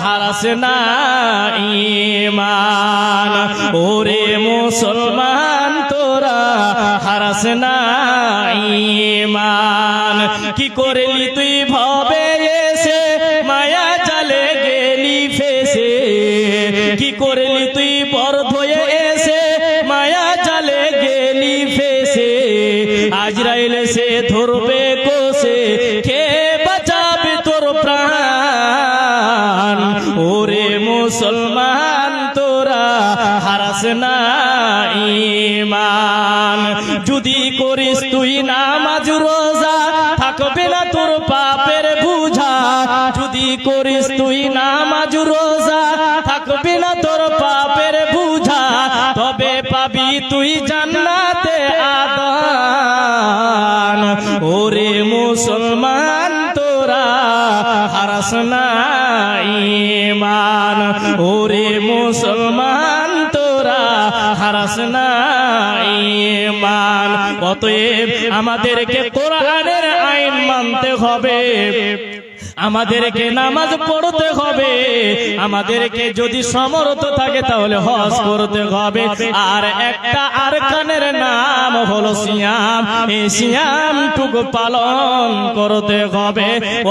হারাস না ঈমান। ওরে মুসলমান তোরা হারাস না ঈমান। কি করলি তুই ভবে এসে মায়া জালে গেলি ফেসে। কি করলি তুই বর্ধ হয়ে এসে মায়া জালে গেলি ফেসে। আজরাইল সে ধরবে কোষে কে বাঁচাবে তোর প্রাণ। ওরে মুসলমান তোরা হারাস না ঈমান। যদি করিস তুই নামাজ রোজা থাকবে না তোর পাপের বুঝা। যদি করিস তুই নামাজ রোজা থাকবে না তোর পাপের বুঝা। তবে পাবি তুই জান্নাতে আদান। ওরে মুসলমান তোরা হারাস না ঈমান। ওরে মুসলমান তোরা হারাস না ঈমান। অতএব আমাদেরকে কোরআনের আইন মানতে হবে, আমাদেরকে নামাজ পড়তে হবে, আমাদেরকে যদি সমর্থ থাকে তাহলে হজ করতে হবে। আর একটা আরকানের নাম হলো সিয়াম। এই সিয়ামটুকু পালন করতে হবে।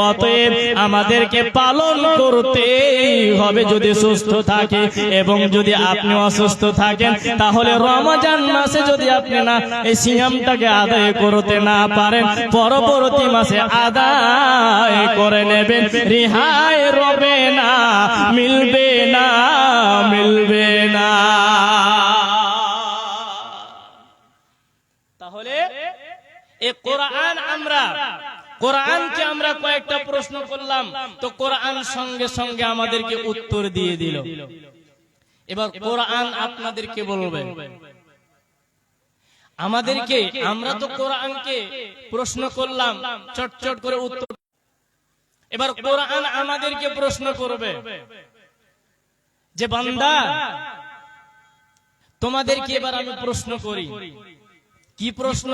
অতএব আমাদেরকে পালন করতেই হবে যদি সুস্থ থাকে। এবং যদি আপনি অসুস্থ থাকেন তাহলে রমজান মাসে যদি আপনি না এই সিয়ামটাকে আদায় করতে না পারেন পরবর্তী মাসে আদায় করে নেবেন। রেহাই রবে না, মিলবে না, মিলবে না। তাহলে এই কোরআন কোরআনকে আমরা কয়েকটা প্রশ্ন করলাম, তো কোরআন সঙ্গে সঙ্গে আমাদেরকে উত্তর দিয়ে দিল। এবার কোরআন আপনাদেরকে বলবে আমাদেরকে। আমরা তো কোরআনকে প্রশ্ন করলাম, চটচট করে উত্তর। এবার কোরআন আমাদেরকে প্রশ্ন করবে যে বান্দা তোমাদেরকে এবার আমি প্রশ্ন করি। কি প্রশ্ন?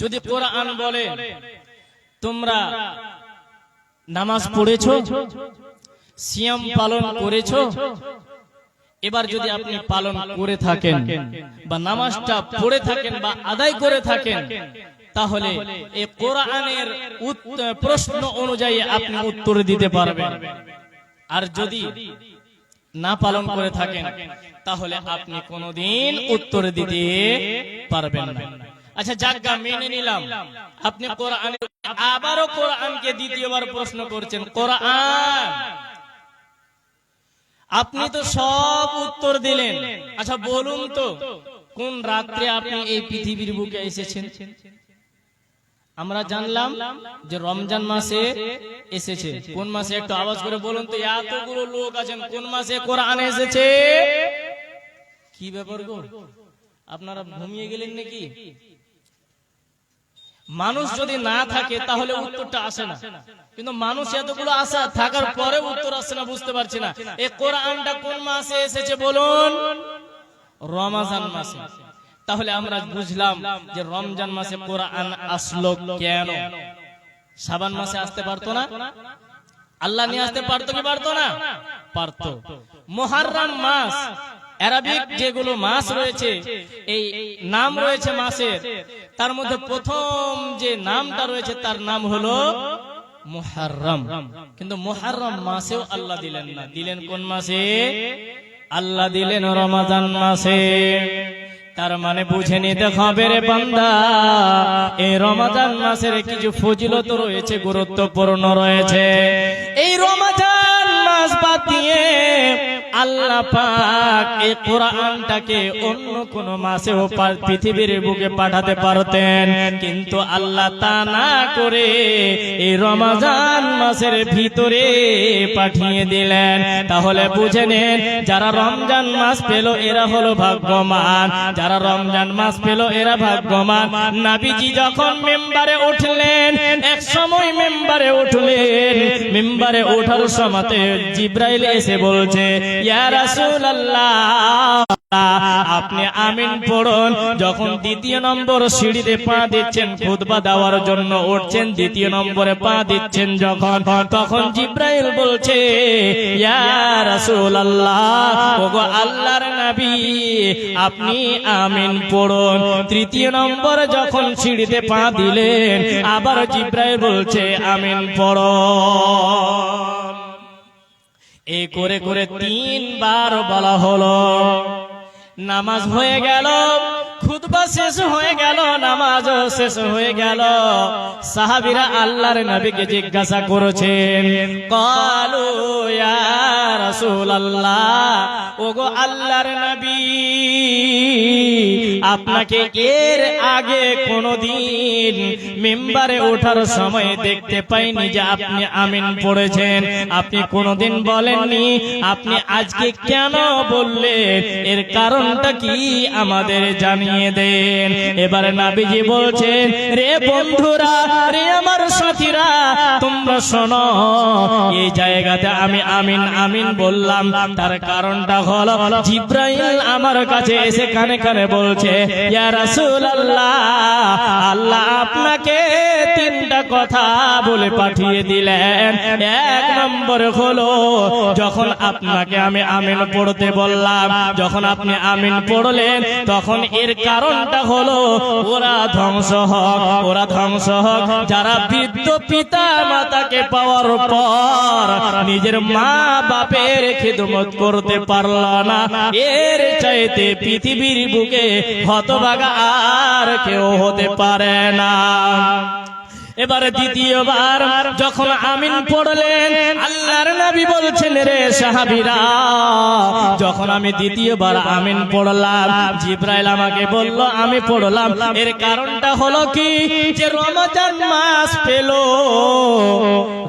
যদি কোরআন বলে তোমরা নামাজ পড়েছো, সিয়াম পালন করেছো, এবার যদি আপনি পালন করে থাকেন বা নামাজটা পড়ে থাকেন বা আদায় করে থাকেন তাহলে এই কোরআনের প্রশ্ন অনুযায়ী আপনি উত্তর দিতে পারবেন। আর যদি না পালন করে থাকেন তাহলে আপনি কোনোদিন উত্তর দিতে পারবেন না। আচ্ছা যাজ্ঞা মেনে নিলাম আপনি কোরআন, আবারও কোরআনকে দ্বিতীয়বার প্রশ্ন করছেন। কোরআন আপনি তো সব উত্তর দিলেন, আচ্ছা বলুন তো কোন রাত্রে আপনি এই পৃথিবীর বুকে এসেছেন? আমরা জানলাম যে রমজান মাসে এসেছে। কোন মাসে একটু আওয়াজ করে বলুন তো, এতগুলো লোক আছেন, কোন মাসে কোরআন এসেছে? কি ব্যাপার গো, আপনারা ঘুমিয়ে গেলেন নাকি? মানুষ যদি না থাকে তাহলে উত্তরটা আসে না, কিন্তু মানুষ এতগুলো আশা থাকার পরে উত্তর আসে না, বুঝতে পারছি না। এই কোরআনটা কোন মাসে এসেছে বলুন? রমজান মাসে। তাহলে আমরা বুঝলাম যে রমজান মাসে কোরআন আসলো কেন। শাবান মাসে আসতে পারতো না? আল্লাহ নিয়ে আসতে পারতো কি পারতো না? পারতো। মুহররম মাস, আরবিক যেগুলো মাস রয়েছে, এই নাম রয়েছে মাসের, তার মধ্যে প্রথম যে নামটা রয়েছে তার নাম হলো মুহররম। কিন্তু মুহররম মাসেও আল্লাহ দিলেন না। দিলেন কোন মাসে? আল্লাহ দিলেন রমজান মাসে। তার মানে বুঝে নিতে হবে রে বান্দা, এই রমজান মাসের কিছু ফজিলত রয়েছে, গুরুত্বপূর্ণ রয়েছে। এই রমজান মাস বাদ দিয়ে আল্লাহ পাক এই কোরআনটাকে অন্য কোন মাসেও পৃথিবীর বুকে পাঠাতে পারতেন, কিন্তু আল্লাহ তা না করে এই রমজান মাসের ভিতরে পাঠিয়ে দিলেন। তাহলে বুঝে নেন, যারা রমজান মাস পেল এরা হলো ভাগ্যবান, যারা রমজান মাস পেল এরা ভাগ্যবান। নবীজি যখন মিম্বারে উঠলেন, এক সময় মিম্বারে উঠলেন, মিম্বারে ওঠার সময়তে জিবরাইল এসে বলছে, ইয়া রাসূলুল্লাহ আপনি আমিন পড়ুন। যখন দ্বিতীয় নম্বর সিঁড়িতে পা দিচ্ছেন, খুতবা দেওয়ার জন্য উঠছেন, দ্বিতীয় নম্বরে পা দিচ্ছেন যখন, তখন জিব্রাইল বলছে ইয়া রাসূলুল্লাহ, ওগো আল্লাহর নবী আপনি আমিন পড়ুন। তৃতীয় নম্বর যখন সিঁড়িতে পা দিলেন, আবার জিব্রাইল বলছে আমিন পড়ুন। এই করে করে 3 বার বলা হলো। নামাজ হয়ে গেল, খুতবা শেষ হয়ে গেল, নামাজ শেষ হয়ে গেল। সাহাবীরা আল্লাহর নবীকে জিজ্ঞাসা করেছেন, ক্বালু ইয়া রাসূলুল্লাহ, ওগো আল্লাহর নবী আপনাকে এর আগে কোনদিন মিম্বারে ওঠার সময় দেখতে পাইনি যে আপনি আমিন পড়েছেন, আপনি কোনদিন বলেননি, আপনি আজকে কেন বললেন? এর কারণটা কি আমাদের জানিয়ে দেন। এবারে নবীজি বলছেন, রে বন্ধুরা, রে আমার সাথীরা, তোমরা শোনো, এই জায়গাতে আমি আমিন আমিন বললাম, তার কারণটা হলো জিব্রাইল আমার কাছে এসে কানে কানে বলছে ইয়া রাসূলুল্লাহ, আল্লাহ আপনাকে 3টা কথা বলে পাঠিয়ে দিলেন। 1 নম্বর হলো যখন আপনাকে আমি আমিন পড়তে বললাম, যখন আপনি আমিন পড়লেন, তখন এর কারণটা হলো ওরা ধ্বংস হোক, ওরা ধ্বংস হোক যারা বৃদ্ধ পিতা মাতাকে পাওয়ার পর নিজের মা বাপের খিদমত করতে পারল না। এর চাইতে পৃথিবীর বুকে হতভাগা আর কেউ হতে পারে না। এবারে দ্বিতীয়বার যখন আমিন পড়লেন, আল্লাহর নবী বলছেন, রে সাহাবীরা, যখন আমি দ্বিতীয়বার আমিন পড়লাম, জিব্রাইল আমাকে বলল, আমি পড়লাম। এর কারণটা হলো কি, যে রমজান মাস পেল,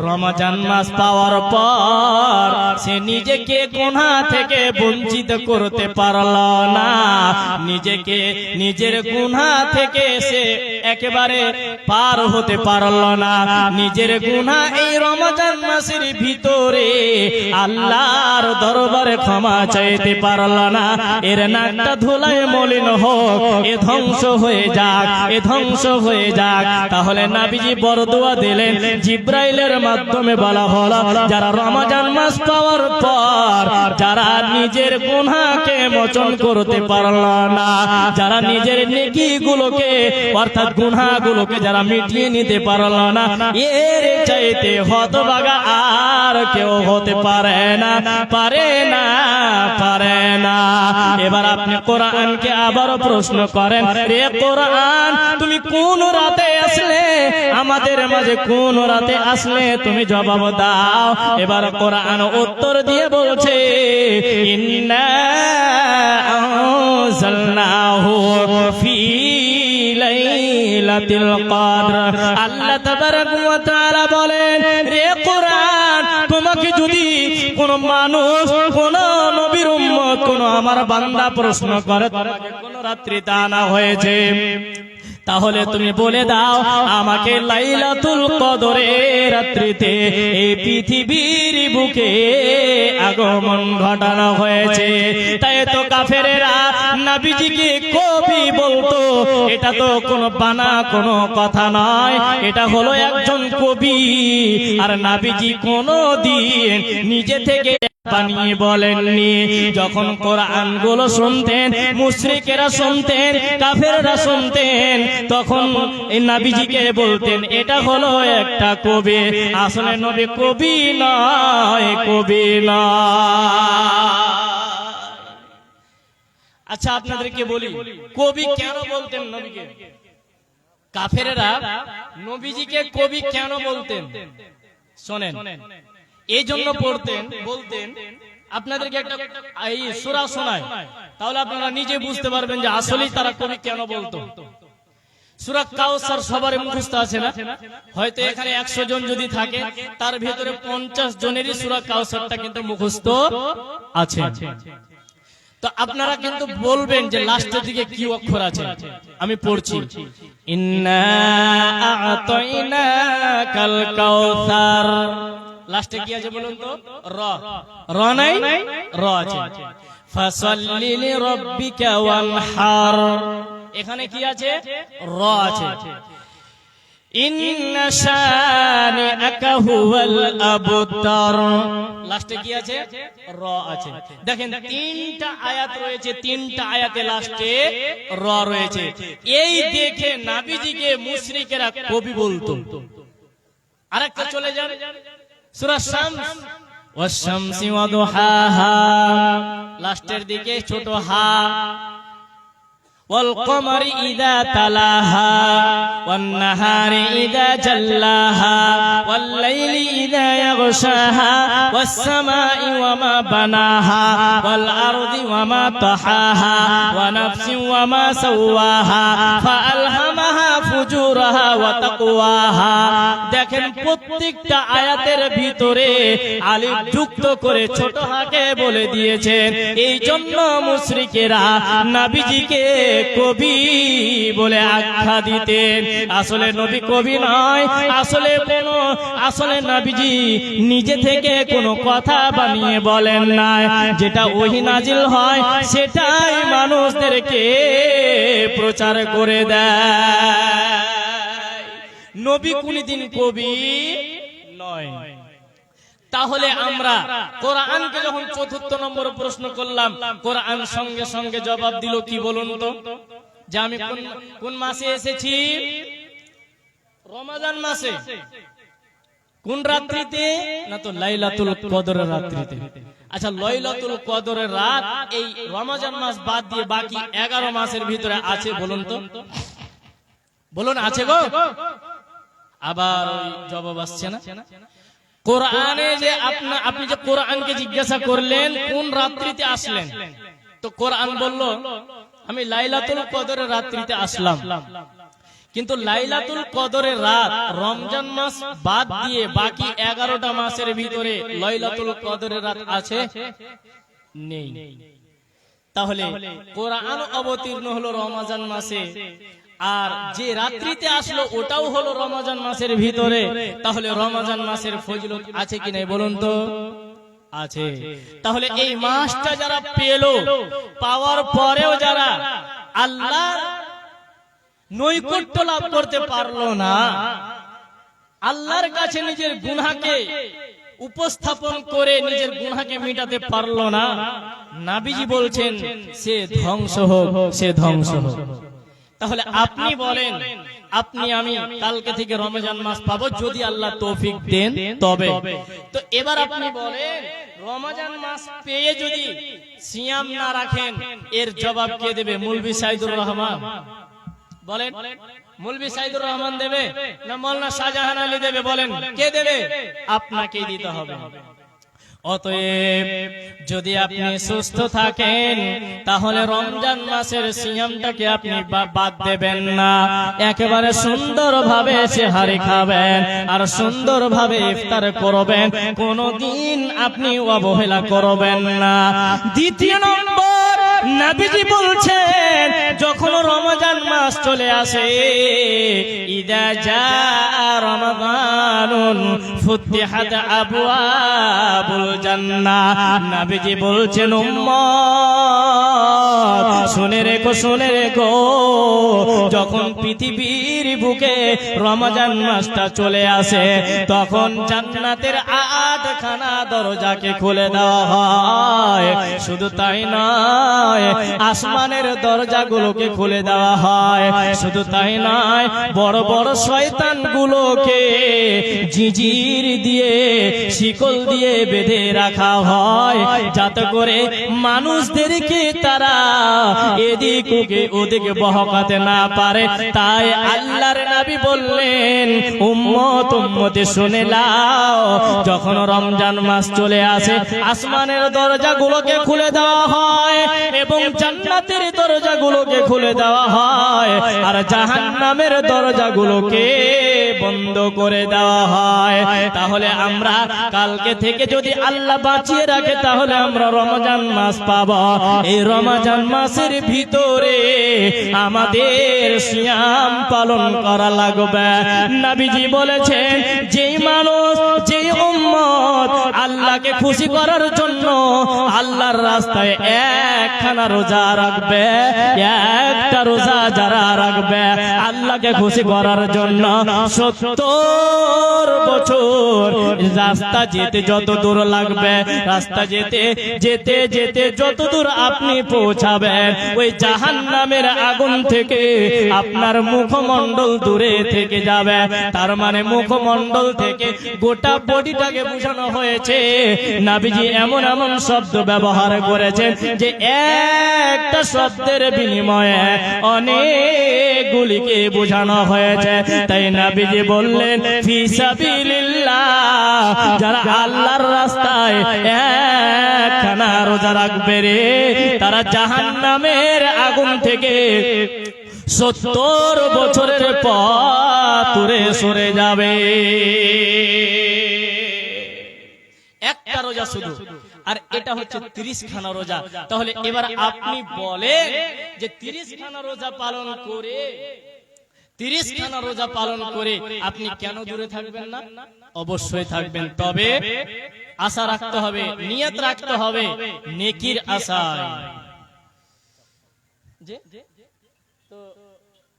রমজান মাস পাওয়ার পর সে নিজেকে গুনাহ থেকে বঞ্চিত করতে পারল না, নিজেকে নিজের গুনাহ থেকে সে একেবারে পার হতে পারল না। নিজের গুনাহ এই রমজান মাসের ভিতরে আল্লাহর দরবারে ক্ষমা চাইতে পারল না। এর নাকটা ধুলায় মলিন হোক, এ ধ্বংস হয়ে যাক, এ ধ্বংস হয়ে যাক। তাহলে নবীজি বরদোয়া দিলেন, জিব্রাইলের মাধ্যমে বলা হলো, যারা রমজান মাস পাওয়ার পর যারা নিজের গুনাহকে মোচন করতে পারল না, যারা নিজের নেকিগুলোকে অর্থাৎ গুনাহগুলোকে যারা মিটিয়ে নিতে পারল না, এর চাইতে হতভাগা আর কেউ হতে পারে না, পারে না, পারে না। এবার আপনি কোরআনকে আবার প্রশ্ন করেন, রে কোরআন তুমি কোন রাতে আসলে, আমাদের মাঝে কোন রাতে আসলে, তুমি জবাব দাও। এবার কোরআন উত্তর দিয়ে বলছে, ইন্না আনজালনাহু ফি লাইলাতুল কদর। আল্লাহ তাবারক ওয়া তাআলা বলেন, রে কোরআন তোমাকে যদি কোন মানুষ, কোন নবীর উম্মত, কোন আমার বান্দা প্রশ্ন করে তোমাকে কোন রাত্রিতে আনা হয়েছে, তাহলে তুমি বলে দাও আমাকে লাইলাতুল কদরের রাত্রিতে এই পৃথিবীর বুকে আগমন ঘটানো হয়েছে। তাই তো কাফেরেরা নবীজিকে কবি বলতো, এটা তো কোনো বানা কোনো কথা নয়, এটা হলো একজন কবি। আর নবীজি কোনদিন নিজে থেকে বানিয়ে বলেননি। যখন কোরআন গুলো শুনতেন, মুশরিকেরা শুনতেন, কাফেররা শুনতেন, তখন এই নবীজিকে বলতেন এটা হলো একটা কবি। আসলে নবী কবি নয়, কবি নয়। আচ্ছা আপনাদেরকে বলি, কবি কেন বলতেন নবীকে? কাফেররা নবীজিকে কবি কেন বলতেন শোনেন, এই জন্য বলতেন আপনাদেরকে একটা এই সূরা শোনায়, তাহলে আপনারা নিজে বুঝতে পারবেন যে আসলেই তারা কবি কেন বলতো। সূরা কাউসার সবার মুখস্থ আছে না? হয়তো এখানে 100 জন যদি থাকে, তার ভিতরে 50 জনেরই সূরা কাউসারটা কিন্তু মুখস্থ আছে। তো আপনারা কিন্তু বলবেন যে লাস্টের দিকে কি অক্ষর আছে। আমি পড়ছি, ইন্না আ'তাইনাকাল কাউসার। লাস্টে কি আছে বলুন তো? র। র নাই, র আছে। ফাসাল্লি লিরাব্বিকা ওয়ানহার, এখানে কি আছে? র আছে। ইন্না শানিআকা হুয়াল আবতার, লাস্টে কি আছে? র আছে। দেখেন তিনটা আয়াত রয়েছে, তিনটা আয়াতে লাস্টে র রয়েছে। এই দেখে নবীজিকে মুশরিকেরা কবি বলতো। আরেকটা চলে যান সূরা শামস, ওয়াশ-শামসি ওয়া দুহাহা, লাস্টের দিকে ছোট হা, والقمر إذا تلاها والنهار إذا جلاها والليل إذا يغشاها والسماء وما بناها والأرض وما طحاها ونفس وما سواها فألهمها فجورها وتقواها। দেখেন প্রত্যেকটা আয়াতের ভিতরে আলিফ যুক্ত করে ছোট হাকে বলে দিয়েছেন। এই জন্য মুশরিকেরা নবীজিকে কবি বলে আখ্যা দিতেন। আসলে নবী কবি নয়, আসলে নবীজি নিজে থেকে কোনো কথা বানিয়ে বলেন না, যেটা ওহী নাজিল হয় সেটাই মানুষদেরকে প্রচার করে দেয়। নবী কোনদিন কবি নয়। তাহলে আমরা কোরআনকে যখন চতুর্থ নম্বর প্রশ্ন করলাম, কোরআন সঙ্গে সঙ্গে জবাব দিল কি বলুন তো? যে আমি কোন মাসে এসেছি? রমজান মাসে। কোন রাত্রিতে? না তো লাইলাতুল কদরের রাত্রিতে। আচ্ছা, লাইলাতুল কদরের রাত এই রমজান মাস বাদ দিয়ে বাকি 11 মাসের ভিতরে আছে বলুন তো? বলুন আছে গো? আবার ওই জবাব আসছে না। কোরআনে যে আপনি যে কোরআনকে জিজ্ঞাসা করলেন কোন রাত্রিতে আসলেন, তো কোরআন বলল আমি লাইলাতুল কদরের রাত্রিতে আসলাম। কিন্তু লাইলাতুল কদরের রাত রমজান মাস বাদ দিয়ে বাকি 11টা মাসের ভিতরে লাইলাতুল কদরের রাত আছে? নেই। তাহলে কোরআন অবতীর্ণ হলো রমজান মাসে, আর যে রাত্রিতে আসলো ওটাও হলো রমজান মাসের ভিতরে। তাহলে রমজান মাসের ফজিলত আছে কি নাই বলুন তো? আছে। তাহলে এই মাসটা যারা পেল, পাওয়ার পরেও যারা আল্লাহর নৈকট্য লাভ করতে পারলো না, আল্লাহর কাছে নিজের গুনাহকে উপস্থাপন করে নিজের গুনাহকে মিটাতে পারলো না, নবীজি বলছেন সে ধ্বংস হোক, সে ধ্বংস হোক। তাহলে আপনি বলেন, আপনি আমি কালকে থেকে রমজান মাস পাবো যদি আল্লাহ তৌফিক দেন তবে। তো এবার আপনি বলেন রমজান মাস পেয়ে যদি সিয়াম না রাখেন এর জবাব কে দেবে? মৌলভী সাইদুর রহমান বলেন। মৌলভী সাইদুর রহমান দেবে না মাওলানা শাহজাহান আলী দেবে? বলেন কে দেবে? আপনাকেই দিতে হবে। অতএব যদি আপনি সুস্থ থাকেন তাহলে রমজান মাসের সিয়ামটাকে আপনি বাদ দেবেন না, একেবারে সুন্দরভাবে সেহারি খাবেন আর সুন্দরভাবে ইফতার করবেন, কোনদিন আপনি অবহেলা করবেন না। দ্বিতীয় নম্বর, নবীজি বলছেন যখন রমজান মাস চলে আসে, ইদা জা রমাদানুন ফুতিহাত আবওয়াবুল জান্নাহ। নবীজি বলছেন উম্মত শুনে রেখো, শুনে রেখো, যখন পৃথিবীর বুকে রমজান মাসটা চলে আসে তখন জান্নাতের 8খানা দরজাকে খুলে দেওয়া হয়। শুধু তাই নয়, আসমানের দরজাগুলোকে খুলে দেওয়া হয়। শুধু তাই নয়, বড় বড় শয়তানগুলোকে জিজির দিয়ে, শিকল দিয়ে বেঁধে রাখা হয়, যাতে করে মানুষদেরকে তারা এদিক ওদিকে বহকাতে না পারে। তাই আল্লাহর নবী বললেন উম্মত উম্মতে শুনে নাও, যখন রমজান মাস চলে আসে আসমানের দরজাগুলোকে খুলে দেওয়া হয় এবং জান্নাতের দরজাগুলোকে খুলে দেওয়া হয় আর জাহান্নামের দরজাগুলোকে বন্ধ বন্ধ করে দেওয়া হয়। তাহলে আমরা কালকে থেকে যদি আল্লাহ বাঁচিয়ে রাখে তাহলে আমরা রমজান মাস পাব। এই রমজান মাসের ভিতরে আমাদের সিয়াম পালন করা লাগবে। নবীজি বলেছেন যেই মানুষ যেই উম্মত আল্লাহকে খুশি করার জন্য আল্লাহর রাস্তায় একখানা রোজা রাখবে, একটা রোজা যারা রাখবে আল্লাহকে খুশি করার জন্য 70 বছর রাস্তা যেতে যত দূর লাগবে, রাস্তা যেতে যেতে যেতে যত দূর আপনি পৌঁছাবেন ওই জাহান্নামের আগুন থেকে আপনার মুখমণ্ডল দূরে থেকে যাবে। তার মানে মুখমণ্ডল থেকে গোটা বডিটাকে বোঝানো হয়েছে। নবীজি এমন এমন শব্দ ব্যবহার করেছেন যে একটা শব্দের বিনিময়ে অনেকগুলিকে বোঝানো হয়েছে। তাই নবীজি বললেন ফি সাবিলিল্লাহ, যারা আল্লাহর রাস্তায় একখানা রোজা রাখবে রে তারা জাহান্নামের আগুন থেকে 70 বছরের পথ দূরে সরে যাবে। একটা রোজা শুধু, আর এটা হচ্ছে 30 খানা রোজা। তাহলে এবার আপনি বলেন যে 30 খানা রোজা পালন করে 30 খানা রোজা পালন করে আপনি কেন দূরে থাকবেন না? অবশ্যই থাকবেন, তবে আশা রাখতে হবে, নিয়ত রাখতে হবে নেকির আশায়। তো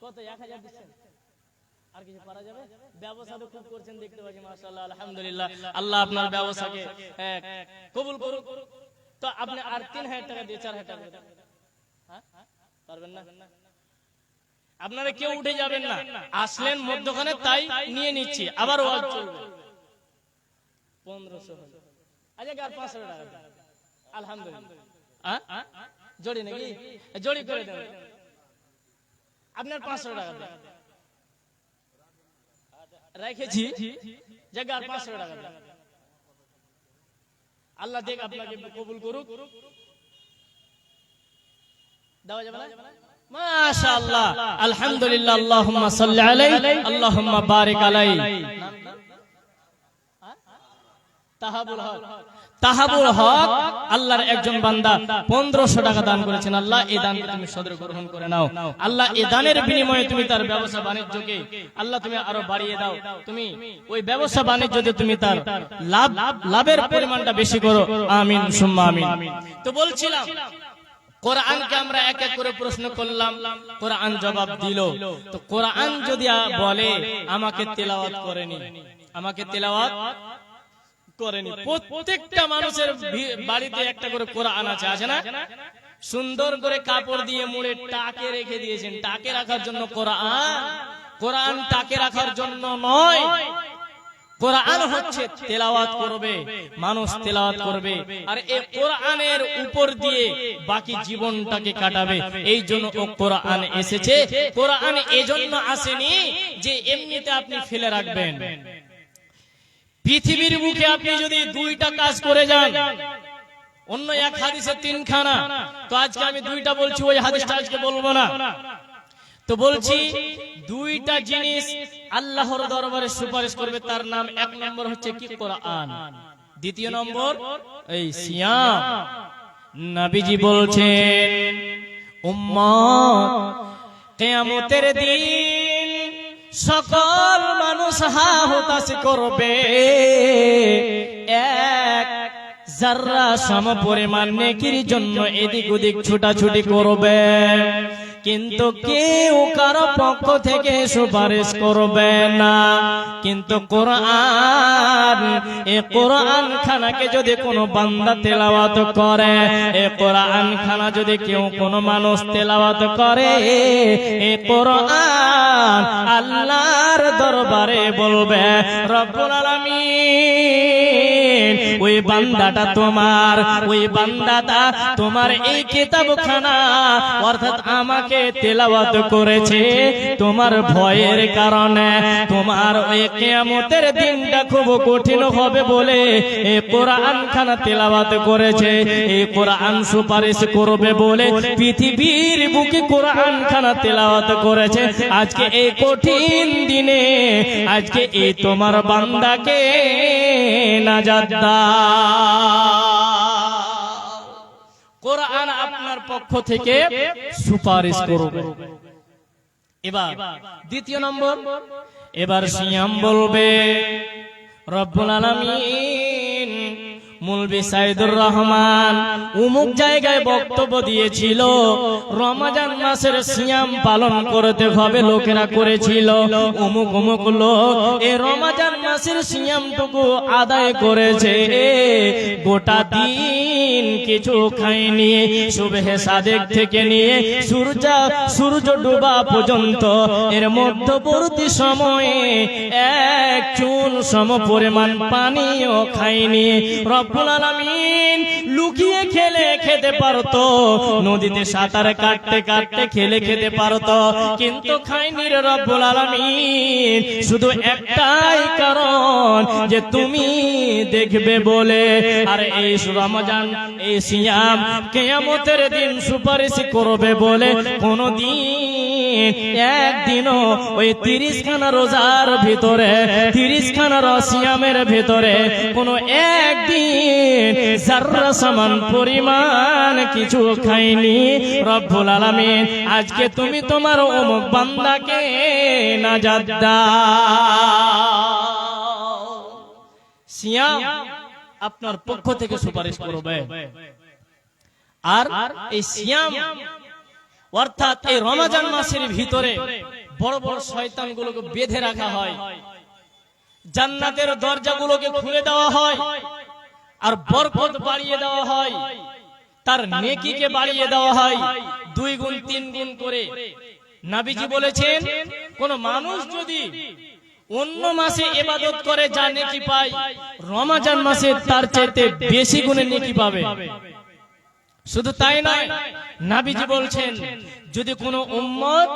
কত 1000 দিচ্ছেন? আর কিছু করা যাবে? ব্যবসা তো খুব করছেন দেখতে পাচ্ছি, মাশাআল্লাহ, আলহামদুলিল্লাহ। আল্লাহ আপনার ব্যবসাকে কবুল করুক। তো আপনি আর 3000 টাকা দিয়ে 4000 টাকা দেন, হ্যাঁ পারবেন না? আপনারা কেউ উঠে যাবেন না, আসলেন মধ্যখানে তাই নিয়ে নিচ্ছি, আবার ওয়াজ চলবে। 1500 আচ্ছা আর 500 টাকা আলহামদুলিল্লাহ। জড়ি নাকি? জড়ি করে দেন, আপনার 500 টাকা রেখেছি, জায়গা আর 500 টাকা। আল্লাহ দেখ আপনাকে কবুল করুক। দেওয়া যাবে না? মাশাআল্লাহ, আলহামদুলিল্লাহ, আল্লাহুম্মা সাল্লি আলাইহি, আল্লাহুম্মা বারিক আলাইহি। তাহাবুল হক আল্লাহর একজন বান্দা 1500 টাকা দান করেছেন। আল্লাহ এই দানকে তুমি সদর গ্রহণ করে নাও। আল্লাহ এই দানের বিনিময়ে তুমি তার ব্যবসা বাণিজ্যকে আল্লাহ তুমি আরো বাড়িয়ে দাও। তুমি ওই ব্যবসা বাণিজ্যতে তুমি তার লাভের পরিমাণটা বেশি করো। আমিন সুম্মা আমিন। তো বলছিলাম কোরআনকে আমরা এক এক করে প্রশ্ন করলাম, কোরআন জবাব দিল। তো কোরআন যদি বলে আমাকে তেলাওয়াত করেনি, আমাকে তেলাওয়াত করেনি। প্রত্যেকটা মানুষের বাড়িতে একটা করে কোরআন আছে, আছে না? সুন্দর করে কাপড় দিয়ে মুড়ে টাকে রেখে দিয়েছেন। টাকে রাখার জন্য কোরআন, কোরআন টাকে রাখার জন্য নয়। কোরআন হচ্ছে তেলাওয়াত করবে, মানুষ তেলাওয়াত করবে, আর এই কোরআনের উপর দিয়ে বাকি জীবনটাকে কাটাবে। এই জন্য ও কোরআন এসেছে। কোরআন এজন্য আসেনি যে এমনিতে আপনি ফেলে রাখবেন। পৃথিবীর বুকে আপনি যদি 2টা কাজ করে যান, অন্য এক হাদিসে 3 খানা, তো আজকে আমি 2টা বলছি, ওই হাদিসটা আজকে বলবো না। তো বলছি 2টা জিনিস আল্লাহর দরবারে সুপারিশ করবে, তার নাম 1 নম্বর হচ্ছে কি? কোরআন। 2 নম্বর এই সিয়াম। নবীজি বলছেন উম্মত কিয়ামতের দিন সকল মানুষ হা হতাশ করবে, এক যারা সম পরিমাণ নেকির জন্য এদিক ওদিক ছুটাছুটি করবে, কিন্তু কেউ কারো পক্ষ থেকে সুপারিশ করবে না। কিন্তু কোরআন, এই কোরআন খানাকে যদি কোনো বান্দা তেলাওয়াত করে, এই কোরআন খানা যদি কেউ কোনো মানুষ তেলাওয়াত করে, এই কোরআন আল্লাহর দরবারে বলবে রব্বুল আলামিন ওই বান্দাটা তোমার, ওই বান্দাটা তোমার এই কিতাবখানা অর্থাৎ আমাকে তেলাওয়াত করেছে তোমার ভয়ের কারণে। তোমার ওই কিয়ামতের দিনটা খুব কঠিন হবে বলে এই কোরআন খানা তেলাওয়াত করেছে। এই কোরআন সুপারিশ করবে বলে পৃথিবীর বুকে কোরআন খানা তেলাওয়াত করেছে। আজকে এই কঠিন দিনে আজকে এই তোমার বান্দাকে নাজাত দাও। কোরআন আপনার পক্ষ থেকে সুপারিশ করবে। এবার দ্বিতীয় নম্বর, এবার সিয়াম বলবে রব্বুল আলামিন মুলবি সাইদুর রহমান অমুক জায়গায় বক্তব্য দিয়েছিল রমজান মাসের সিয়াম পালন করতে হবে, লোকেরা করেছিল। অমুক অমুক লোক এই রমজান মাসের সিয়ামটুকু আদায় করেছে, গোটা দিন কিছু খায়নি, সুবহে সাদেক থেকে নিয়ে সূর্য ডোবা পর্যন্ত এর মধ্যবর্তী সময়ে এক চুন সম পরিমাণ পানিও খায়নি। রব্বুল আলামিন লুকিয়ে খেলে খেতে পারতো, নদীতে সাঁতার কাটতে কাটতে খেলে খেতে পারতো, কিন্তু খায়নি রে রব্বুল আলামিন। শুধু একটাই কারণ যে তুমি দেখবে বলে। আর এই রমজান এই সিয়াম কিয়ামতের দিন সুপারিশ করবে বলে কোনদিন একদিনও ওই 30 খানা রোজার ভিতরে 30 খানা সিয়ামের ভিতরে কোনো একদিন যাররা সমান পরিমাণ কিছু খায়নি। রব্বুল আলামিন আজকে তুমি তোমার অমুক বান্দাকে নাজাত দাও। সিয়াম আপনার পক্ষ থেকে সুপারিশ করবে। আর এই সিয়াম অর্থাৎ এই রমজান মাসের ভিতরে বড় বড় শয়তানগুলোকে বেঁধে রাখা হয়, জান্নাতের দরজাগুলোকে খুলে দেওয়া হয়, আর বরকত বাড়িয়ে দেওয়া হয়, তার নেকিকে বাড়িয়ে দেওয়া হয় 2 গুণ 3 গুণ করে। নবীজি বলেছেন কোন মানুষ যদি অন্য মাসে ইবাদত করে যা নেকি পায়, রমজান মাসে তার চাইতে বেশি গুণে নেকি পাবে। শুধু তাই নয়, নবীজি বলছেন যদি কোনো উম্মত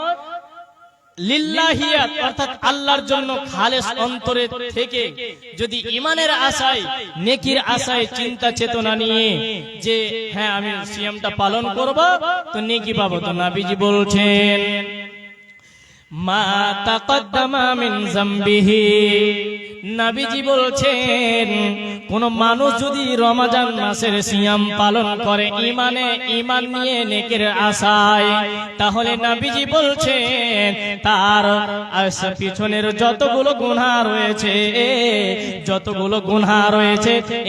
লিল্লাহিয়াত অর্থাৎ আল্লাহর জন্য খালেস অন্তরে থেকে যদি ঈমানের আশায় নেকির আশায় চিন্তা চেতনা নিয়ে যে হ্যাঁ আমি সিয়ামটা পালন করব তো নেকি পাবো, তো নবীজি বলছেন মা তাকদ্দামা মিন যামবিহি। নবীজি বলছেন কোন মানুষ যদি রমজান মাসের সিয়াম পালন করে ঈমান নিয়ে নেকির আশায়, তাহলে নবীজি বলছেন তার পিছনের যতগুলো গুনাহ রয়েছে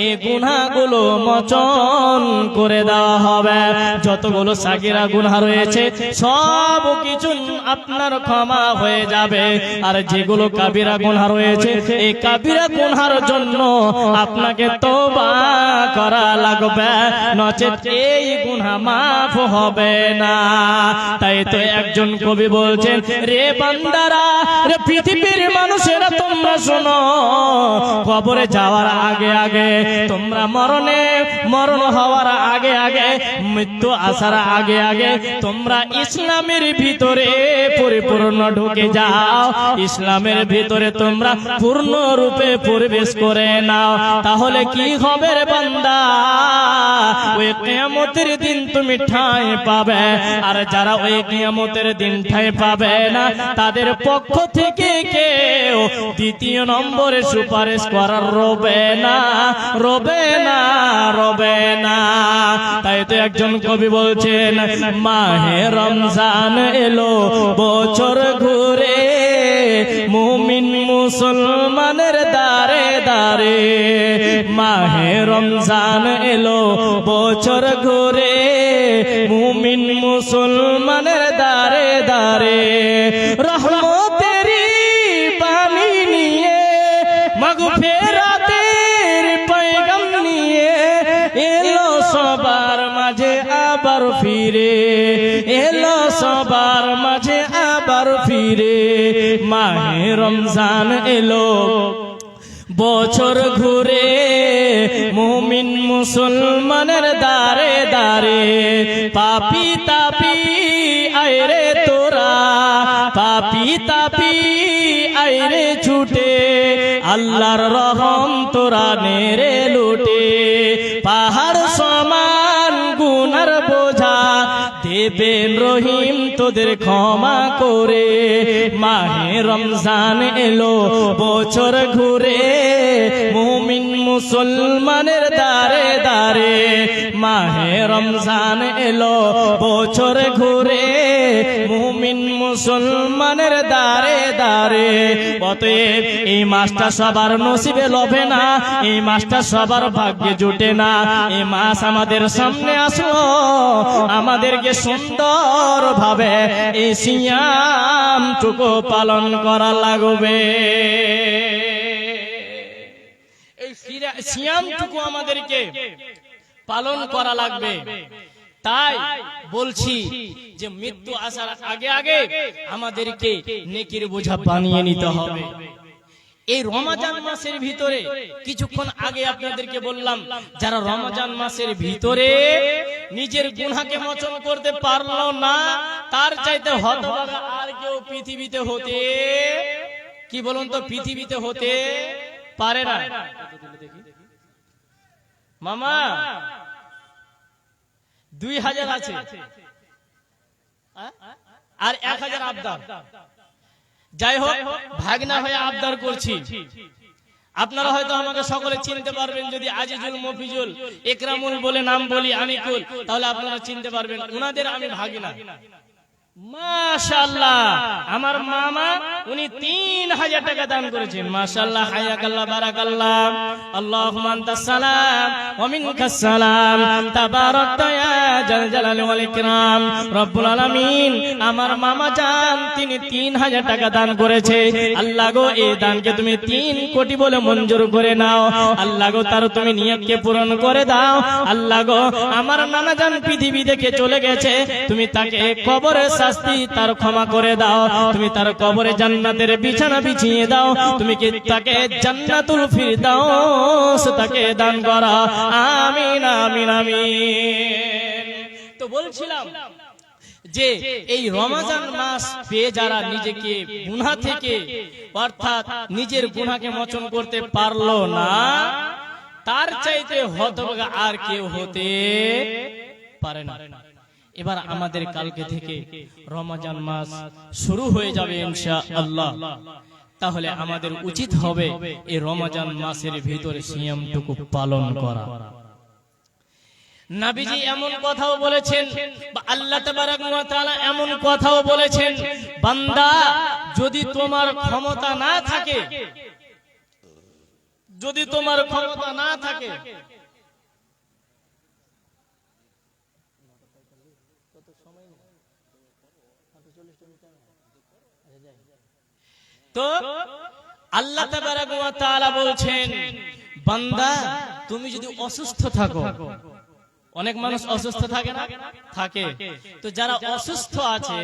এই গুনাহগুলো মোচন করে দেওয়া হবে। যতগুলো সাগীরা গুনাহ রয়েছে সব কিছু আপনার ক্ষমা হয়ে যাবে। আর যেগুলো কাবিরা গুনাহ রয়েছে এই কাবিরা গুনার জন্য আপনাকে তওবা করা লাগবে, নচেত এই গুনাহ মাফ হবে না। তাই তো একজন কবি বলছেন রে বান্দারা, রে পৃথিবীর মানুষেরা তোমরা শোনো, কবরে যাওয়ার আগে আগে তোমরা মরণ হওয়ার আগে আগে মৃত্যু আসার আগে আগে তোমরা ইসলামের ভিতরে পরিপূর্ণ ঢুকে যাও, ইসলামের ভিতরে তোমরা পূর্ণ রূপে প্রবেশ করে নাও। তাহলে কি হবে রে বান্দা, ওই কিয়ামতের দিন তুমি ঠাঁই পাবে। আর যারা ওই কিয়ামতের দিন ঠাঁই পাবে না তাদের পক্ষ থেকে কেউ দ্বিতীয় নম্বরে সুপারিশ করার রবে না। তাই তো একজন কবি বলছেন মাহে রমজান এলো বছর ঘুরে, মুমিন মুসলমানের দারে দারে। মাহে রমজান এলো বছর ঘুরে, মুমিন মুসলমানের দারে দারে। রহমতেরি পানি নিয়ে মাগফিরাতের পয়গাম নিয়ে এলো সবার মাঝে আবার ফিরে, এলো সবার মাঝে আবার ফিরে। মাহে রমজান এলো বছর ঘুরে, মুমিন মুসলমানের দারে দারে পাপি তাপি আইরে তোরা পাপি তাপি আইরে ছুটে আল্লাহর রহম তোরা নেরে লুটে পাহাড় সমান গুনার বোঝা দেবেন রহিম তোদের ক্ষমা করে মাহে রমজান এলো বছর ঘুরে মুমিন মুসলমানের দারে দারে মাহে রমজান এলো বছর ঘুরে মুমিন মুসলমানের দারে দারে অতএব এই মাসটা সবার নসিবে লবে না এই মাসটা সবার ভাগ্যে জুটে না এই মাস আমাদের সামনে আসলো আমাদেরকে সুন্দর ভাবে এই সিয়ামটুকু পালন করা লাগবে এই সিয়ামটুকু আমাদেরকে পালন করা লাগবে তাই বলছি যে মৃত্যু আসার আগে আগে আমাদেরকে নেকির বোঝা বানিয়ে নিতে হবে এই রমজান মাসের ভিতরে কিছুক্ষণ আগে আপনাদেরকে বললাম যারা রমজান মাসের ভিতরে নিজের গুনাহকে মোচন করতে পারলো না তার চাইতে হতভাগা আর কেউ পৃথিবীতে হতে কি বলুন তো পৃথিবীতে হতে পারে না মামা 2000 আছে আর 1000 আবদার যাই হোক ভাগনা হয়ে আবদার করছি আপনারা হয়তো আমাকে সকলে চিনতে পারবেন যদি আজিজুল মফিজুল একরামুল বলে নাম বলি আনিকুল তাহলে আপনারা চিনতে পারবেন উনাদের আমি ভাগনা মাশাআল্লাহ আমার মামা উনি 3000 টাকা দান করেছেন মাশাআল্লাহ হায়াকাল্লাহ বারাকাল্লাহ আল্লাহুম্মা আনতাস সালাম ওয়া মিনকাস সালাম তাবারাকতা ইয়া জাল জালালি ওয়াল ইকরাম রব্বুল আলামিন আমার মামা জান তিনি 3000 টাকা দান করেছে আল্লাহ গো এই দানকে তুমি 3 কোটি বলে মঞ্জুর করে নাও আল্লাহ গো তার তুমি নিয়তকে পূরণ করে দাও আল্লাহ গো আমার নানা জান পৃথিবী থেকে চলে গেছে তুমি তাকে কবরে শাস্তি তার ক্ষমা করে দাও তুমি তার কবরে জান্নাতের বিছানা বিছিয়ে দাও তুমি কি তাকে জান্নাতুল ফিরদাউস তাকে দান করো আমিন আমিন আমিন তো বলছিলাম যে এই রমজান মাস পেয়ে যারা নিজেকে গুনাহ থেকে অর্থাৎ নিজের গুনাহকে মোচন করতে পারলো না তার চাইতে হতভাগা আর কেউ হতে পারে না এবার আমাদের কালকে থেকে রমজান মাস শুরু হয়ে যাবে ইনশাআল্লাহ তাহলে আমাদের উচিত হবে এই রমজান মাসের ভিতরে সিয়ামটুকু পালন করা নবীজি এমন কথাও বলেছেন বা আল্লাহ তাবারক ওয়া তাআলা এমন কথাও বলেছেন বান্দা যদি তোমার ক্ষমতা না থাকে তো আল্লাহ তাবারক ওয়া তাআলা বলছেন বান্দা তুমি যদি অসুস্থ থাকো অনেক মানুষ অসুস্থ থাকে না থাকে তো যারা অসুস্থ আছে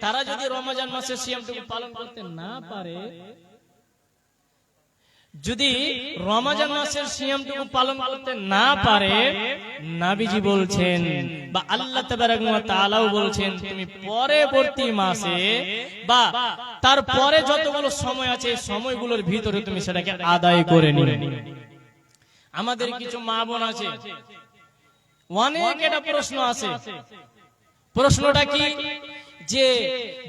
তারা যদি রমজান মাসের সিয়ামটুকু পালন করতে না পারে যদি রমজান মাসের সিয়ামটুকু পালন করতে না পারে নবীজি বলছেন বা আল্লাহ তাবারক ওয়া তাআলাও বলছেন তুমি পরবর্তী মাসে বা তারপরে যতগুলো সময় আছে সময়গুলোর ভিতরে তুমি সেটাকে আদায় করে নিবে আমাদের কিছু মা বোন আছে অনেক একটা প্রশ্ন আছে প্রশ্নটা কি যে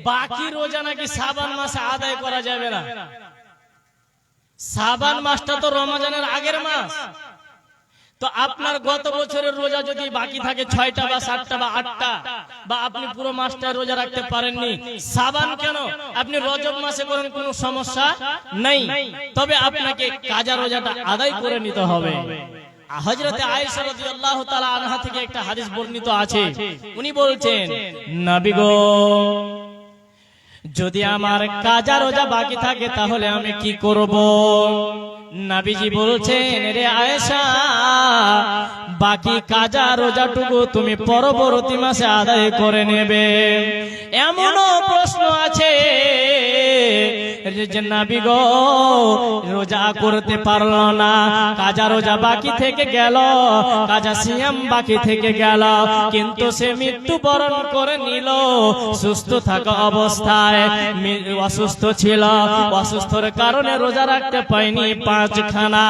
বাকি রোজা নাকি শাবান মাসে আদায় করা যাবে না শাবান মাসটা তো রমজানের আগের মাস তো আপনার গত বছরের রোজা যদি বাকি থাকে 6টা বা 7টা বা 8টা বা আপনি পুরো মাসটা রোজা রাখতে পারেননি শাবান কেন আপনি রজব মাসে করেন কোনো সমস্যা নেই তবে আপনাকে কাজা রোজাটা আদায় করে নিতে হবে হযরতে আয়েশা রাদিয়াল্লাহু তাআলা আনহা থেকে একটা হাদিস বর্ণিত আছে উনি বলছেন নবী গো যদি আমার কাজা রোজা বাকি থাকে তাহলে আমি কি করব নবীজি বলছেন রে আয়েশা বাকি কাজা রোজাটুকু তুমি পরবর্তী মাসে আদায় করে নেবে এমনও প্রশ্ন আছে যে নবী গো রোজা করতে পারলো না, কাজা রোজা বাকি থেকে গেল, কাজা সিয়াম বাকি থেকে গেল, কিন্তু সে মৃত্যুবরণ করে নিল সুস্থ থাকা অবস্থায়। অসুস্থ ছিল, অসুস্থর কারণে রোজা রাখতে পায়নি 5 খানা।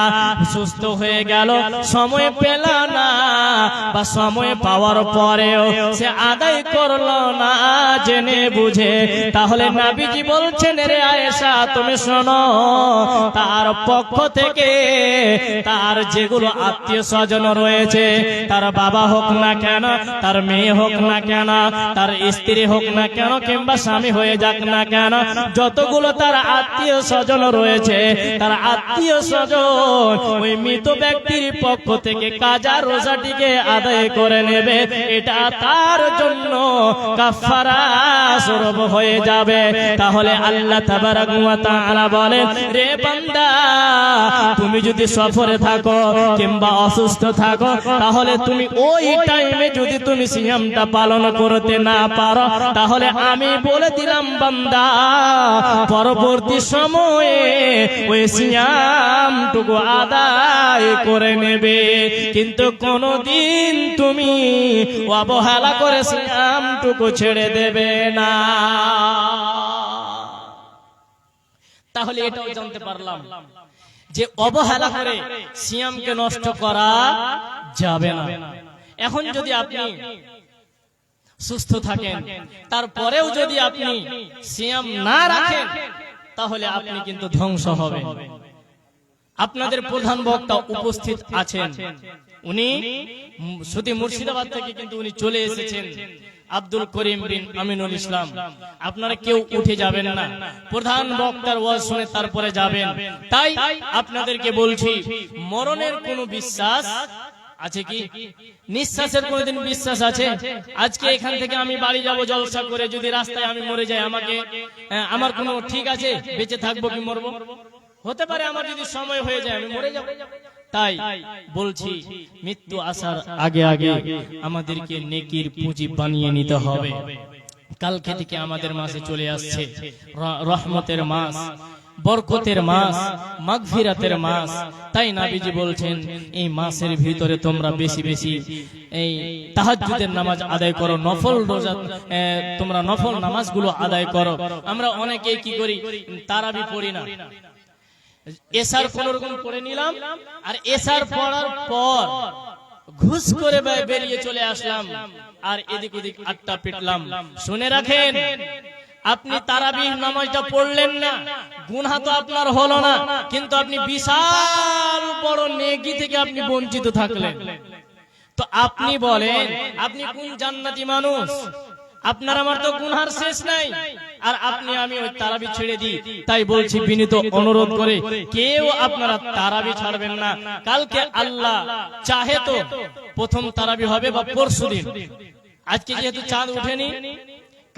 সুস্থ হয়ে গেল, সময় পেল না, বা সময় পাওয়ার পরেও সে আদায় করলো না জেনে বুঝে। তাহলে নবীজি বলছেন, রে আয়েশা তুমি শোনো, তার পক্ষ থেকে তার যেগুলো আত্মীয় স্বজন রয়েছে, তার বাবা হোক না কেন, তার মেয়ে হোক না কেন, তার স্ত্রী হোক না কেন, কিংবা স্বামী হয়ে যাক না কেন, যতগুলো তার আত্মীয় স্বজন রয়েছে, তার আত্মীয় স্বজন ওই মৃত ব্যক্তির পক্ষ থেকে কাজা রোজাটিকে আদায় করে নেবে। এটা তার জন্য কাফারা স্বরূপ হয়ে যাবে। তাহলে আল্লাহ তাবারাক ওয়া তাআলা বলেন, রে বান্দা তুমি যদি সফরে থাকো কিংবা অসুস্থ থাকো, তাহলে তুমি ওই টাইমে যদি তুমি সিয়ামটা পালন করতে না পারো, তাহলে আমি বলে দিলাম বান্দা পরবর্তী সময়ে ওই সিয়ামটুকু আদায় করে নেবে। কিন্তু কোনদিন তুমি অবহেলা করে সিয়ামটুকু ছেড়ে দেবে না। তাহলে এটাও জানতে পারলাম যে অবহেলা করে সিয়ামকে নষ্ট করা যাবে না। এখন যদি আপনি সুস্থ থাকেন, তারপরেও যদি আপনি সিয়াম না রাখেন, তাহলে আপনি কিন্তু ধ্বংস হবেন। আপনাদের প্রধান বক্তা উপস্থিত আছেন, উনি শুধু মুর্শিদাবাদ থেকে কিন্তু উনি চলে এসেছেন, আব্দুল করিম বিন আমিনুল ইসলাম। আপনারা কেউ উঠে যাবেন না, প্রধান বক্তার ওয়াজ শুনে তারপরে যাবেন। তাই আপনাদেরকে বলছি, মরণের কোনো বিশ্বাস আছে কি? নিঃশ্বাসের কোনদিন বিশ্বাস আছে? আজকে এখান থেকে আমি বাড়ি যাব জলসা করে, যদি রাস্তায় আমি মরে যাই, আমাকে আমার কোনো ঠিক আছে বেঁচে থাকবো কি মরবো? হতে পারে আমার যদি সময় হয়ে যায় আমি মরে যাব। তাই বলছি, মৃত্যু আসার আগে আগে আমাদেরকে নেকির পুঁজি বানিয়ে নিতে হবে। কালকে থেকে আমাদের মাসে চলে আসছে রহমতের মাস, বরকতের মাস, মাগফিরাতের মাস। তাই নবীজি বলছেন, এই মাসের ভিতরে তোমরা বেশি বেশি এই তাহাজ্জুদের নামাজ আদায় করো, নফল রোজা তোমরা নফল নামাজগুলো আদায় করো। আমরা অনেকেই কি করি, তারাবি পড়ি না, এশার কোন রকম পড়ে নিলাম, আর এশার পড়ার পর ঘুষ করে বেরিয়ে চলে আসলাম, আর এদিক ওদিক আটটা পিটলাম। শুনে রাখেন, আপনি তারাবিহ নামাজটা পড়লেন না, গুনাহ তো আপনার হলো না, কিন্তু আপনি বিশাল বড় নেকি থেকে আপনি বঞ্চিত থাকলেন। তো আপনি বলেন, আপনি কোন জান্নাতি মানুষ? আপনার আমার তো গুনার শেষ নাই, আর আপনি আমি ওই তারাবি ছেড়ে দিই। তাই বলছি, বিনীত অনুরোধ করে কেউ আপনারা তারাবি ছাড়বেন না। কালকে আল্লাহ চাহে তো প্রথম তারাবি হবে বা পরশুদিন। আজকে যেহেতু চাঁদ উঠেনি,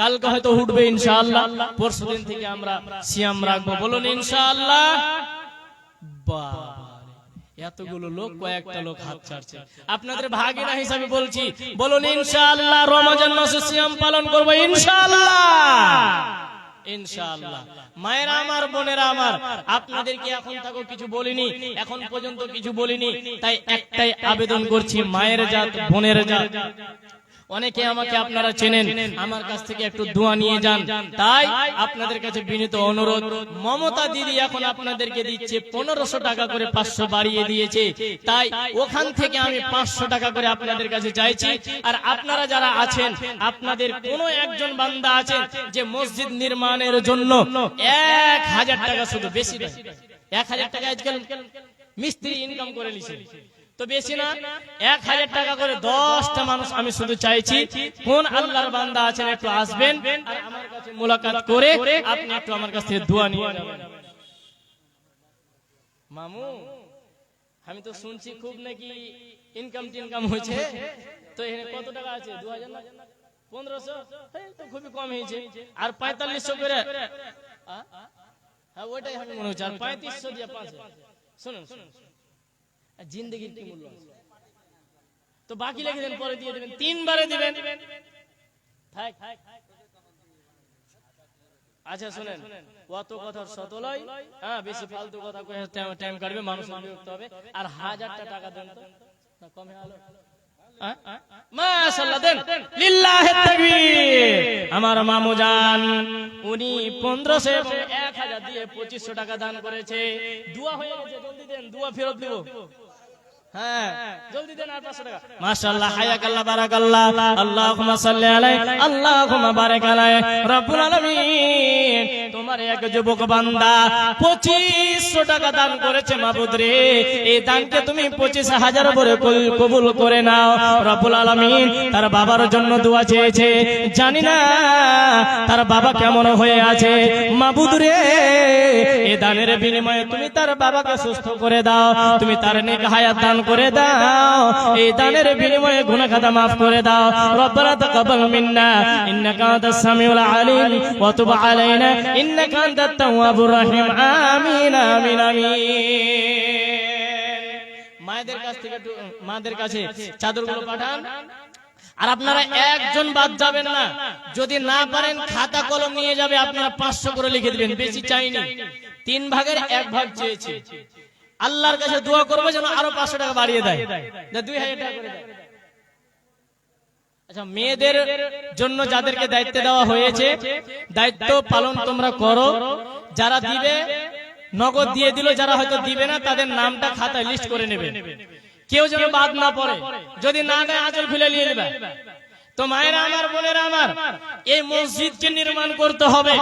কালকে হয়তো উঠবে ইনশাআল্লাহ। পরশুদিন থেকে আমরা সিয়াম রাখবো, বলুন ইনশাআল্লাহ। বাবা, এতগুলো লোক, কয়েকটা লোক হাত ছাড়ছে। আপনাদের ভাগিনা হিসাবে বলছি, বলুন ইনশাআল্লাহ রমজান মাসে সিয়াম পালন করব ইনশাআল্লাহ, ইনশাআল্লাহ। মায়েরা আমার, বোনেরা আমার, আপনাদেরকে এখন থাকো কিছু বলিনি, এখন পর্যন্ত কিছু বলিনি। তাই একটাই আবেদন করছি, মায়ের জাত, বোনের জাত, অনেকে আমাকে আপনারা চেনেন, আমার কাছ থেকে একটু দোয়া নিয়ে যান। তাই আপনাদের কাছে বিনীত অনুরোধ, মমতা দিদি এখন আপনাদেরকে দিচ্ছে 1500 টাকা করে, 500 বাড়িয়ে দিয়েছে। তাই ওখান থেকে আমি 500 টাকা করে আপনাদের কাছে চাইছি। আর আপনারা যারা আছেন, আপনাদের কোনো একজন বান্দা আছেন যে মসজিদ নির্মাণের জন্য 1000 টাকা, শুধু বেশি না, 1000 টাকা আজকাল মিস্ত্রি ইনকাম করে নিছে, তো বেশি না, 1000 টাকা করে 10টা মানুষ আমি শুধু চাইছি। কোন আল্লাহর বান্দা আছেন একটু আসবেন, আর আমার কাছে মুলাকাত করে আপনি একটু আমার কাছ থেকে দোয়া নিয়ে যাবেন। মামু, আমি তো শুনছি খুব নাকি ইনকাম হয়েছে, তো এখানে কত টাকা আছে? 2000 না 1500? তো খুবই কম হয়েছে। আর 4500 করে, হ্যাঁ ওইটাই আমি মনে হচ্ছে। আর 3500 দিয়ে 5, শুনুন, জিন্দেগির কি মূল্য আছে? তো বাকি লিখে দেন, পরে দিয়ে দেবেন, 3 বারে দিবেন। আচ্ছা শুনেন, অত কথার সতলয়, হ্যাঁ বেশি ফালতু কথা কয়ে টাইম কাটবে, মানুষ বিরক্ত হবে। আর 1000টা টাকা দেন তো, না কমে আলো, মাশাআল্লাহ দেন, লিল্লাহি তাকবীর। আমার মামু জান উনি 1500 এবং 1000 দিয়ে 2500 টাকা দান করেছে। দোয়া হয়ে গেছে, জলদি দেন, দোয়া ফেরত দেব। হ্যাঁ জলদি দেন, আর 500 টাকা। মাশাআল্লাহ, হায়াকাল্লাহ, বারাকাল্লাহ, আল্লাহুম্মা সাল্লি আলাইহি, আল্লাহুম্মা বারিক আলাইহি। রব্বুল আলামিন তোমার এক যুবক বান্দা 2500 টাকা দান করেছে মাবুদ রে, এই দানকে তুমি 25,000 করে কবুল করে নাও। রব্বুল আলামিন তার বাবার জন্য দোয়া চেয়েছে, জানি না তার বাবা কেমন হয়ে আছে, মাবুদ রে এই দানের বিনিময়ে তুমি তার বাবাকে সুস্থ করে দাও, তুমি তার নেক হায়াত দান করে দাও, এই দানের বিনিময়ে গুনাহ খাতা maaf করে দাও। রব্বানা তাকাব্বাল মিন্না ইন্নাকা আনতাস সামিউল আলিম ওয়া তুব আলাইনা ইন্নাকা আনতাত তাওয়াবুর রহিম। আমিন আমিন আমিন। মায়েদের কাছ থেকে মাদের কাছে চাদরগুলো পাঠান। আর আপনারা একজন বাদ যাবেন না, যদি না পারেন খাতা কলম নিয়ে যাবে, আপনারা 500 করে লিখে দিবেন, বেশি চাইনি, 3 ভাগের 1 ভাগ চেয়েছি। আল্লাহর কাছে দোয়া করবো যেন আরো 500 টাকা বাড়িয়ে দেয়, 2000 টাকা করে দেয়। আচ্ছা, মেয়েদের জন্য যাদেরকে দায়িত্ব দেওয়া হয়েছে, দায়িত্ব পালন তোমরা করো। যারা দিবে নগদ দিয়ে দিল, যারা হয়তো দিবে না তাদের নামটা খাতায় লিস্ট করে নেবে, কেউ যেন বাদ না পড়ে। যদি না দেয় আঁচল খুলে নিয়ে নেবে। তো মায়েরা আমার, বোনেরা আমার, এই মসজিদকে নির্মাণ করতে হবে,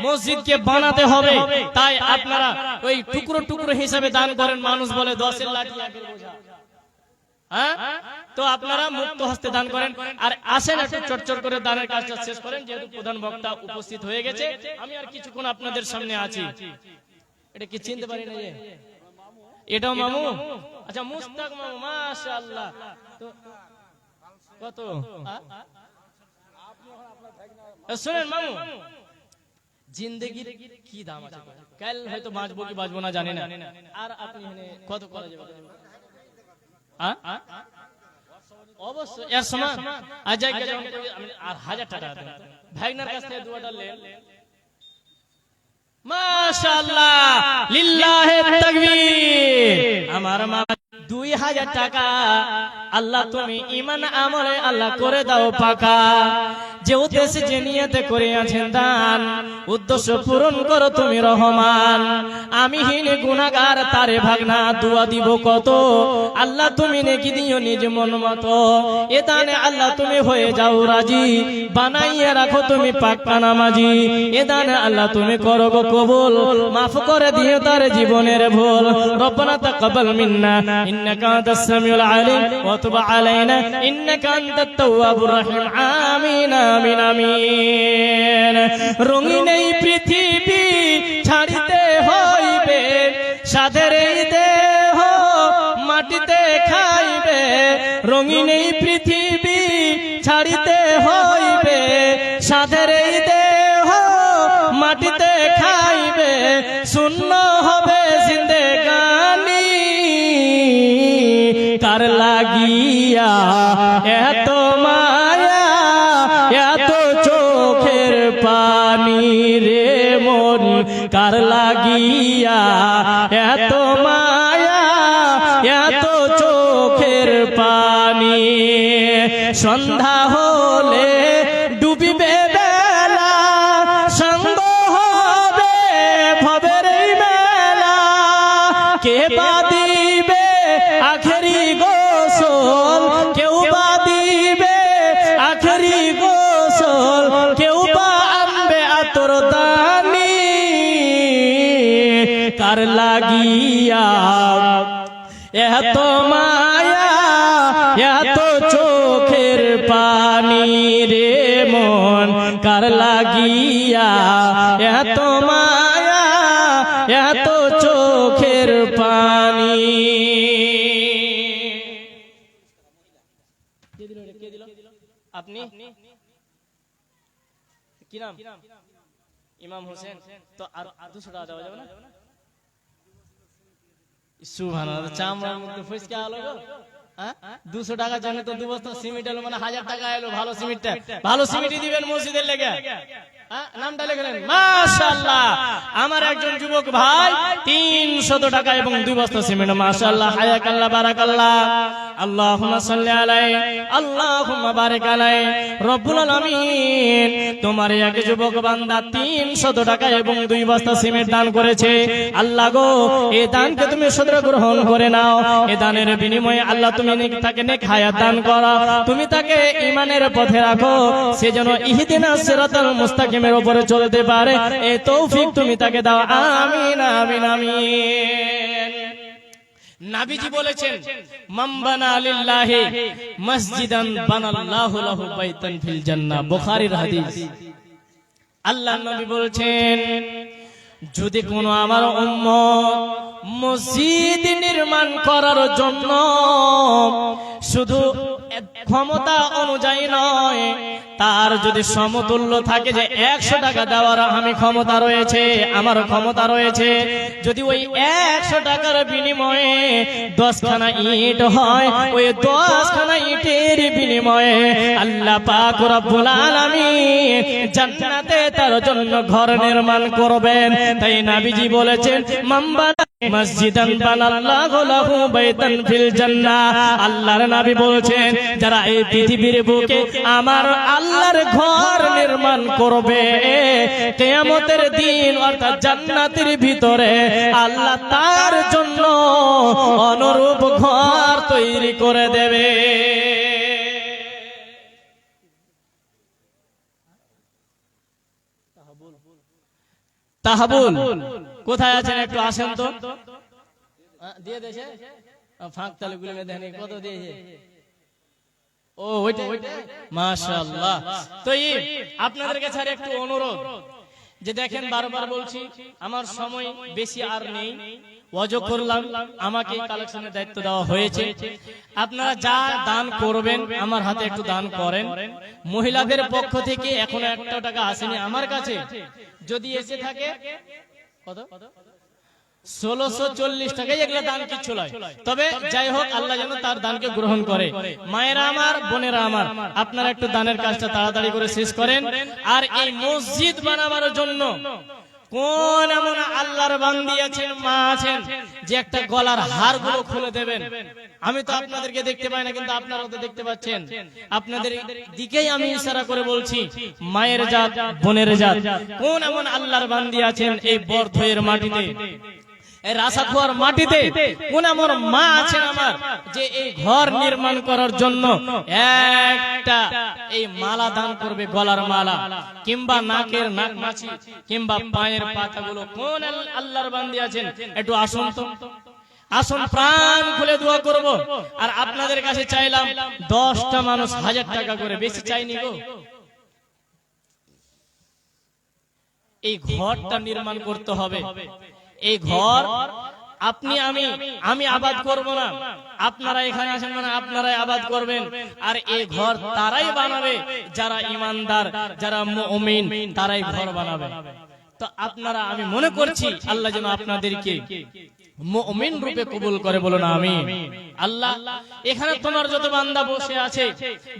মসজিদকে বানাতে হবে। তাই আপনারা ওই টুকরো টুকরো হিসাবে দান করেন। মানুষ বলে 10-এর লাঠি 1-এর বোঝা, হ্যাঁ? তো আপনারা মুক্ত হস্তে দান করেন। আর আসেন একটু চটচট করে দানের কাজটা শেষ করেন, যেহেতু প্রধান বক্তা উপস্থিত হয়ে গেছে। আমি আর কিছুক্ষণ আপনাদের সামনে আছি। এটা কি চিনতে পারি না? এটাও মামু? আচ্ছা, মুস্তাক মামু, মাশাআল্লাহ। তো কত? শুনেন মামু, জিন্দেগির কি দাম আছে, কাল হয়তো বাঁচবো কি বাঁচবো না জানি না। আর আপনি এখানে কত করা যাবে? অবশ্যই এর সমান আজাই কে যেমন আর 1000 টাকা দেন। ভাইনার কাছ থেকে দুয়াটা নেন। মাশাআল্লাহ, লিল্লাহি তাকবীর। আমার মা 2000 টাকা আল্লাহ তুমি ঈমান আমলে আল্লাহ করে দাও পাকা। যে উদ্দেশ্যে যে নিয়তে করে আছেন দান, উদ্দেশ্য পূরণ করো তুমি রহমান। আমি হীন গুনাহগার তারে ভাগনা দোয়া দিব কত, আল্লাহ তুমি নেকি দিও নিজ মন মতো। এ দানে আল্লাহ তুমি হয়ে যাও রাজি, বানাইয়া রাখো তুমি পাক্কা নামাজি। এ দানে আল্লাহ তুমি করো গো কবুল, মাফ করে দিও তার জীবনের ভুল। রব্বানা তাকাব্বাল মিন্না ইন্নাকা আনতাস সামিউল আলিম ওয়া তুব আলাইনা ইন্নাকা আনতাত তাওয়াবুর রহিম। আমিন আমিন আমিন। রঙিন এই পৃথিবী ছাড়িতে হইবে, সাধের এই দেহ মাটিতে খাইবে। রঙিন এই পৃথিবী ছাড়িতে হইবে, সাধের এই দেহ মাটিতে খাইবে। শূন্য হবে জিন্দেগানি, কার লাগিয়া এত মায়া এত চোখের পানি রে মন, কার লাগিয়া এত মায়া এত চোখের পানি। সন্ধ্যা হলে ডুবিবে বেলা, সঙ্গ হবে ভবের মেলা। কে বা দিবে আখেরি গোসল, কেউ বা দিবে আখেরি গোসল, কেউ বা আনবে আতর দানি। কার লাগিয়া এত মায়া এত চোখের পানি রে মন, কার লাগিয়া এত মায়া এত চোখের পানি। আপনি কি নাম? ইমাম হোসেন। তো আর 200 টাকা দেওয়া যাবে না? সুবহানাল্লাহ, চামড়ার মধ্যে ফসকে আলো গো। 200 টাকা জানে তো 2 বস্তা সিমেন্ট এলো, মানে 1000 টাকা এলো। ভালো সিমেন্টটা, ভালো সিমেন্টই দিবেন মসজিদের লেগে। নামটা লিখলেন মাশাআল্লাহ। আমার একজন যুবক ভাই 300 টাকা এবং 2 বস্তা সিমেন্ট। মাশাআল্লাহ, হায়াকাল্লাহ, বারাকাল্লাহ, আল্লাহুম্মা সাল্লি আলাইহি, আল্লাহুম্মা বারিক আলাইহি। রব্বুল আলামিন তোমার এক যুবক বান্দা 300 টাকা এবং 2 বস্তা সিমেন্ট দান করেছে। আল্লাহ গো, এই দানকে তুমি সদর গ্রহণ করে নাও। এই দানের বিনিময়ে আল্লাহ তুমি তাকে নেক হায়াত দান করো, তুমি তাকে ঈমানের পথে রাখো, সে যেন ইহদিনাস সিরাতাল মুস্তাকিমের উপরে চলতে পারে, এই তৌফিক তুমি তাকে দাও। আমিন আমিন আমিন। নবীজি বলেছেন, মান বানা লিল্লাহি মসজিদান বানাল্লাহু লাহু বাইতান ফিল জান্নাহ। বুখারীর হাদিস। আল্লাহর নবী বলেছেন, যদি কোন আমার উম্মত মসজিদ নির্মাণ করার জন্য শুধু ক্ষমতা অনুযায়ী নয়, তার যদি সমতুল্য থাকে যে 100 টাকা দেওয়ার আমি ক্ষমতা রয়েছে, আমার ক্ষমতা রয়েছে, যদি ওই 100 টাকার বিনিময়ে 10 খানা ইট হয়, ওই 10 খানা ইটের বিনিময়ে আল্লাহ পাক রব্বুল আলামিন জান্নাতে তার জন্য ঘর নির্মাণ করবেন। তাই নবীজি বলেছেন, মান বানা মসজিদান বানাল্লাহু লাহু বাইতান ফিল জান্নাহ। আল্লাহর নবী বলেছেন, যারা এই পৃথিবীর বুকে আমার আল্লাহর ঘর নির্মাণ করবে, কিয়ামতের দিন অর্থাৎ জান্নাতের ভিতরে আল্লাহ তার জন্য অনুরূপ ঘর তৈরি করে দেবে। তাহাবুল কোথায় আছেন? একটু আসেন তো। দিয়ে দেশে ফাঁক তালে গুলো দেখেন কত দিয়েছে। ও ওইটা মাশাআল্লাহ। তো আপনাদের কাছে আর একটু অনুরোধ, যে দেখেন বারবার বলছি আমার সময় বেশি আর নেই, ওয়াজ করলাম, আমাকে কালেকশনের দায়িত্ব দেওয়া হয়েছে। আপনারা যা দান করবেন আমার হাতে একটু দান করেন। মহিলাদের পক্ষ থেকে এখনো 1 টাকা আসেনি আমার কাছে, যদি এসে থাকে কত 1640 টাকা, এগুলা দান কিছু নয়। তবে যাই হোক, আল্লাহ যেন তার দানকে গ্রহণ করে। মায়েরা আমার, বোনেরা আমার, আপনারা একটু দানের কাজটা তাড়াতাড়ি করে শেষ করেন। আর এই মসজিদ বানাবার জন্য কোন এমন আল্লাহর বান্দি আছেন, মা আছেন, যে একটা গলার হার গুলো খুলে দেবেন? আমি তো আপনাদেরকে দেখতে পাই না, কিন্তু আপনারা তো দেখতে পাচ্ছেন। আপনাদের দিকেই আমি ইশারা করে বলছি, মায়ের জাত, বোনের জাত, কোন এমন আল্লাহর বান্দি আছেন এই বরধয়ের মাটিতে, এই রাসাখোয়ার মাটিতে, কোন আমার মা আছেন আমার, যে এই ঘর নির্মাণ করার জন্য একটা এই মালা দান করবে, গলার মালা কিংবা নাকের নাকমাছি কিংবা পায়ের পাতাগুলো? কোন আল্লাহর বান্দি আছেন? একটু আসুন তো, আসুন, প্রাণ খুলে দোয়া করব। আর আপনাদের কাছে চাইলাম 10টা মানুষ 1000 টাকা করে, বেশি চাইনি গো। এই ঘরটা নির্মাণ করতে হবে। এই ঘর আপনি আমি আবাদ করব না, আপনারা এখানে আসেন মানে আপনারাই আবাদ করবেন। আর এই ঘর তারাই বানাবে যারা ঈমানদার, যারা মুমিন, তারাই ঘর বানাবে। তো আপনারা, আমি মনে করছি আল্লাহ যেন আপনাদেরকে মুমিন রূপে কবুল করে, বলুন আমিন। আল্লাহ এখানে তোমার যত বান্দা বসে আছে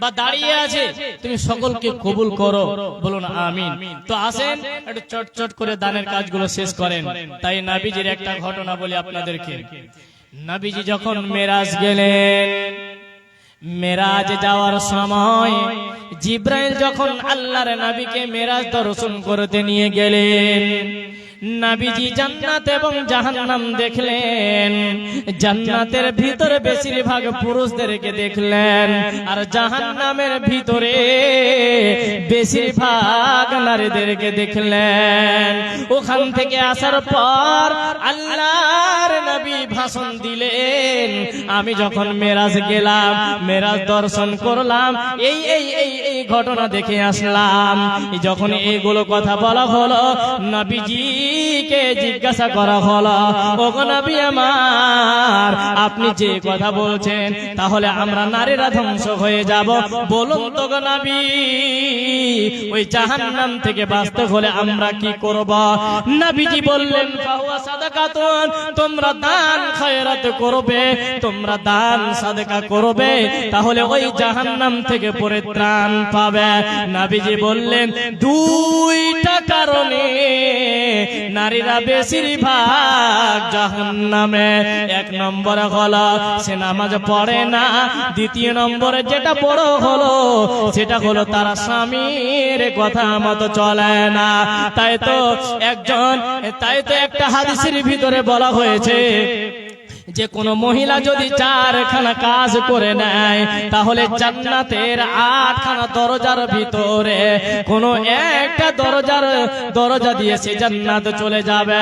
বা দাঁড়িয়ে আছে, তুমি সকলকে কবুল করো, বলুন আমিন। তো আসেন একটু চটচট করে দানের কাজগুলো শেষ করেন। তাই নবীজির একটা ঘটনা বলি আপনাদেরকে। নবীজি যখন মেরাজ গেলেন, মেরাজ যাওয়ার সময় জিব্রাইল যখন আল্লাহর নবীকে মেরাজ দর্শন করতে নিয়ে গেলেন, নবীজি জান্নাত এবং জাহান্নাম দেখলেন। জান্নাতের ভিতরে বেশিরভাগ পুরুষদেরকে দেখলেন, আর জাহান্নামের ভিতরে বেশিরভাগ নারীদেরকে দেখলেন। ওখান থেকে আসার পর আল্লাহর নবী ভাষণ দিলেন, আমি যখন মেরাজ গেলাম, মেরাজ দর্শন করলাম, এই এই এই এই ঘটনা দেখে আসলাম। যখন এইগুলো কথা বলা হলো, নবীজি নবীকে জিজ্ঞাসা করা হলো, ওগো নবী আমার, আপনি যে কথা বলছেন তাহলে আমরা নারীরা ধ্বংস হয়ে যাব, বলুন তো গো নবী, ওই জাহান্নাম থেকে বাঁচতে হলে আমরা কি করব? নবীজি বললেন, ফাহুয়া সাদাকাতুন, তোমরা দান খয়রাত করবে, তোমরা দান সাদকা করবে, তাহলে ওই জাহান্নাম থেকে পরিত্রাণ পাবে। নবীজি বললেন, দুইটা কারণে নারীরা বেশিরভাগ জাহান্নামে। এক নম্বরে হলো সে নামাজ পড়ে না, দ্বিতীয় নম্বরে যেটা বড় হলো সেটা হলো তারা স্বামীর কথা মতো চলে না। তাই তো একটা হাদিসের ভিতরে বলা হয়েছে যে কোন মহিলা যদি 4খানা কাজ করে নেয় তাহলে জান্নাতের 8খানা দরজার ভিতরে কোন একটা দরজা দিয়ে সে জান্নাত চলে যাবে।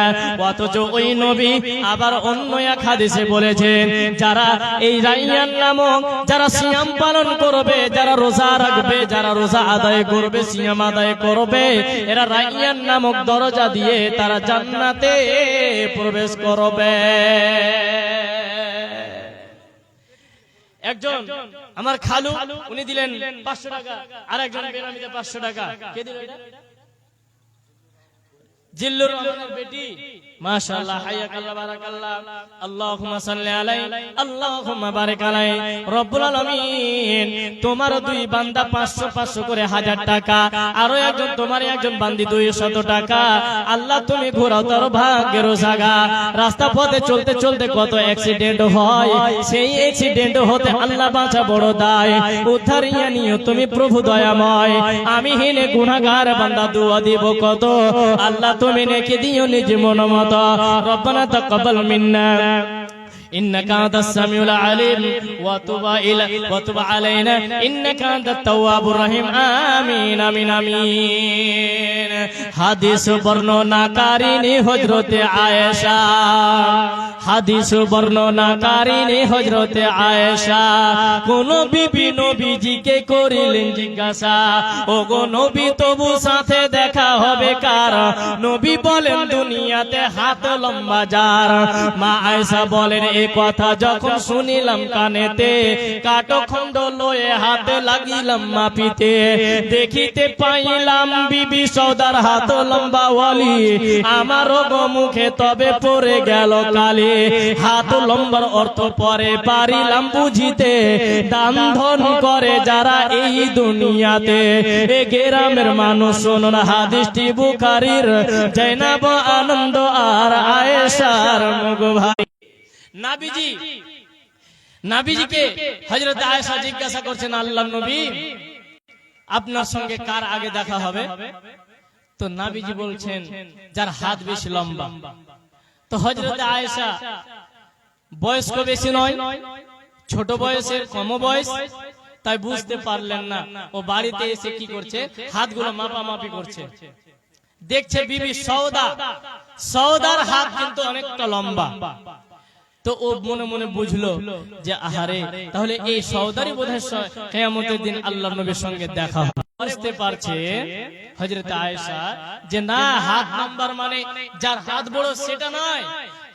অথচ ওই নবী আবার অন্য এক হাদিসে বলেছেন, যারা এই রাইয়ান নামক যারা সিয়াম পালন করবে, যারা রোজা রাখবে, যারা রোজা আদায় করবে, সিয়াম আদায় করবে, এরা রাইয়ান নামক দরজা দিয়ে তারা জান্নাতে প্রবেশ করবে। একজন আমার খালু, উনি দিলেন 500 টাকা, আর একজন বেনামিতে 500 টাকা। কে দিল এটা? জিল্লুর রহমানের বেটি। মাশাআল্লাহ, হায়াকাল্লাহ, বারাকাল্লাহ, আল্লাহুম্মা সাল্লি আলাইহি, আল্লাহুম্মা বারিক আলাইহি। রব্বুল আলামিন তোমার দুই বান্দা 500 করে 1000 টাকা, আরো একজন তোমার একজন বান্দি 200 টাকা। আল্লাহ তুমি ঘোরাও তার ভাগ্যের জায়গা। রাস্তা পথে চলতে চলতে কত অ্যাক্সিডেন্ট হয়, সেই অ্যাক্সিডেন্ট হতে আল্লাহ বাঁচা বড় দায়। উদ্ধারিয়া নিও তুমি প্রভু দয়াময়। আমি হিনে গুনাহগার বান্দা দোয়া দিব কত, আল্লাহ তুমি নেকি দিও নিজ মন মতো। রব্বানা তাকাব্বাল মিন্না إنك أنت السميع العليم وتب علينا إنك أنت التواب الرحيم آمين آمين آمين। হাদিস বর্ণনাকারিণী হযরতে আয়েশা, হাদিস বর্ণনাকারিণী হযরতে আয়েশা কোন বিবি নবীজিকে করিলেন জিজ্ঞাসা, ওগো নবী তবু সাথে দেখা হবে কার? নবী বলেন দুনিয়াতে হাত লম্বা যার। মা আয়েশা বলেন, এই কথা যখন শুনিলাম কানেতে, কাঠখণ্ড লয়ে হাতে লাগিলাম মাপিতে, দেখিতে পাইলাম বিবি সওদার হাত লম্বা ওয়ালি, আমারও গো মুখে তবে পড়ে গেল কালি। হাত লম্বার অর্থ পরে পারিলাম বুঝিতে, দান ধন করে যারা এই দুনিয়াতে। এ গ্রামের মানুষ শুনুন হাদিসটি বুখারীর, জয়নাব আনন্দ আর আয়েশার মুখ ভাই। নাবিজিকে হযরত আয়েশা জিজ্ঞাসা করছেন, আল্লাহর নবী আপনার সঙ্গে কার আগে দেখা হবে? তো নাবিজি বলছেন, যার হাত বেশি লম্বা। তো হযরত আয়েশা বয়স্ক বেশি নয়, ছোট বয়সের, কম বয়স, তাই বুঝতে পারলেন না। ও বাড়িতে এসে কি করছে, হাতগুলো মাপামাপি করছে। দেখছে বিবি সওদার হাত কিন্তু অনেকটা লম্বা। তো ও মনে মনে বুঝলো যে আহারে, তাহলে এই সওদারি বোধহয় কিয়ামতের দিন আল্লাহর নবীর সঙ্গে দেখা হবে। বুঝতে পারছে হযরত আয়েশা যে না, হাত নাম্বার মানে যার হাত বড় সেটা নয়,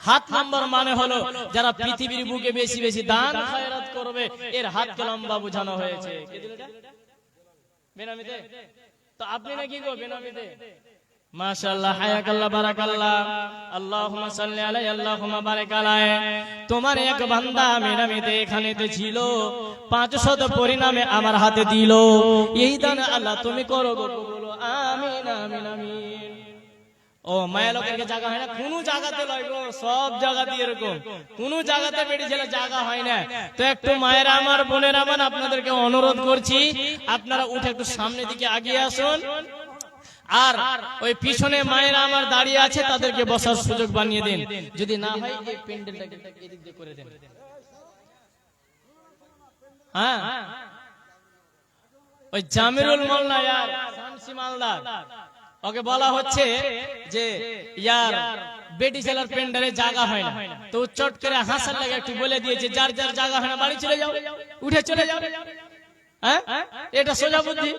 হাত নাম্বার মানে হলো যারা পৃথিবীর বুকে বেশি বেশি দান খয়রাত করবে, এর হাতকে লম্বা বোঝানো হয়েছে। কে দিল এটা? বেনামিতে। তো আপনি নাকি গো বেনামিতে? মাশাআল্লাহ, হায়াকাল্লাহ, বারাকাল্লাহ, আল্লাহুম্মা সাল্লি আলাইহি, আল্লাহুম্মা বারিক আলাইহি। তোমার এক বান্দা বেনামিতে এখানেতে ছিল, 500 পরিণামে আমার হাতে দিল। এই দান আল্লাহ তুমি করো গো, বলো আমিন আমিন আমিন। ও মায়া লোকের জায়গা হয় না, কোন জায়গাতে লয় গো, সব জায়গাতে এরকম, কোন জায়গাতে বেড়ে ছেলে জায়গা হয় না। তো একটু মায়েরা আমার, বোনেরা আমার, আপনাদেরকে অনুরোধ করছি, আপনারা উঠে একটু সামনের দিকে এগিয়ে আসুন। আর ওই পিছনে মায়েরা আমার দাঁড়িয়ে আছে, তাদেরকে বসার সুযোগ বানিয়ে দিন। যদি না হয় এই প্যান্ডেলটাকে এদিক দিয়ে করে দেন। হ্যাঁ, ওই জামিরুল মোল্লা ইয়ার শামসি মালদার, ওকে বলা হচ্ছে যে ইয়ার বেটি ছেলের প্যান্ডেলে জায়গা হয় না, তো চট করে হাসার লাগে একটু বলে দিয়েছে, যার যার জায়গা হয় না বাড়ি চলে যাও, উঠে চলে যাও। এটা সোজা বুদ্ধি।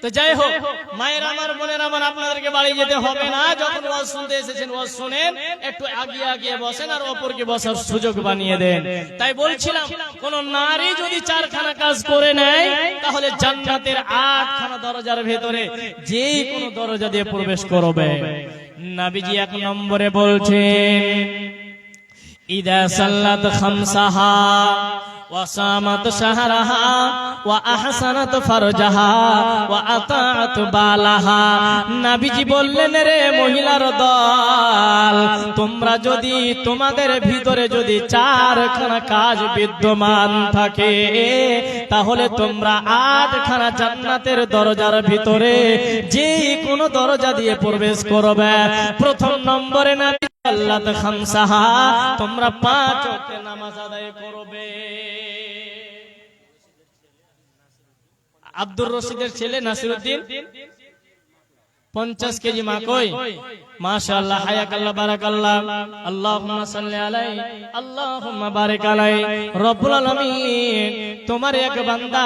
তো যাই হোক মায়ের আমার বোনের আমার, আপনাদেরকে বাড়ি যেতে হবে না। যখন ওয়াজ শুনতে এসেছেন ওয়াজ শুনেন, একটু আগিয়ে আগিয়ে বসেন আর অপরকে বসার সুযোগ বানিয়ে দেন। তাই বলছিলাম কোন নারী যদি 4খানা কাজ করে নেয় তাহলে জান্নাতের 8খানা দরজার ভেতরে যে কোনো দরজা দিয়ে প্রবেশ করবে। নবীজি 1 নম্বরে বলছেন ইদা সাল্লাত খামসাহা وصامت شهرها وأحسنت فرجها وأطاعت بالها। নবীজি বললেন রে মহিলার দল, তোমরা যদি তোমাদের ভিতরে যদি 4খানা কাজ বিদ্যমান থাকে তাহলে তোমরা 8খানা জান্নাতের দরজার ভিতরে যে কোনো দরজা দিয়ে প্রবেশ করবে। প্রথম নম্বরে নবী সাল্লাত খামসাহা, তোমরা 5 ওয়াক্তের নামাজ আদায় করবে। আব্দুর রশিদের ছেলে নাসিরউদ্দিন 50 কেজি মা কই? মাশাআল্লাহ, হায়াকাল্লাহ, বারাকাল্লাহ, আল্লাহুম্মা সাল্লি আলাইহি, আল্লাহুম্মা বারিক আলাইহি। রব্বুল আলামিন তোমার এক বান্দা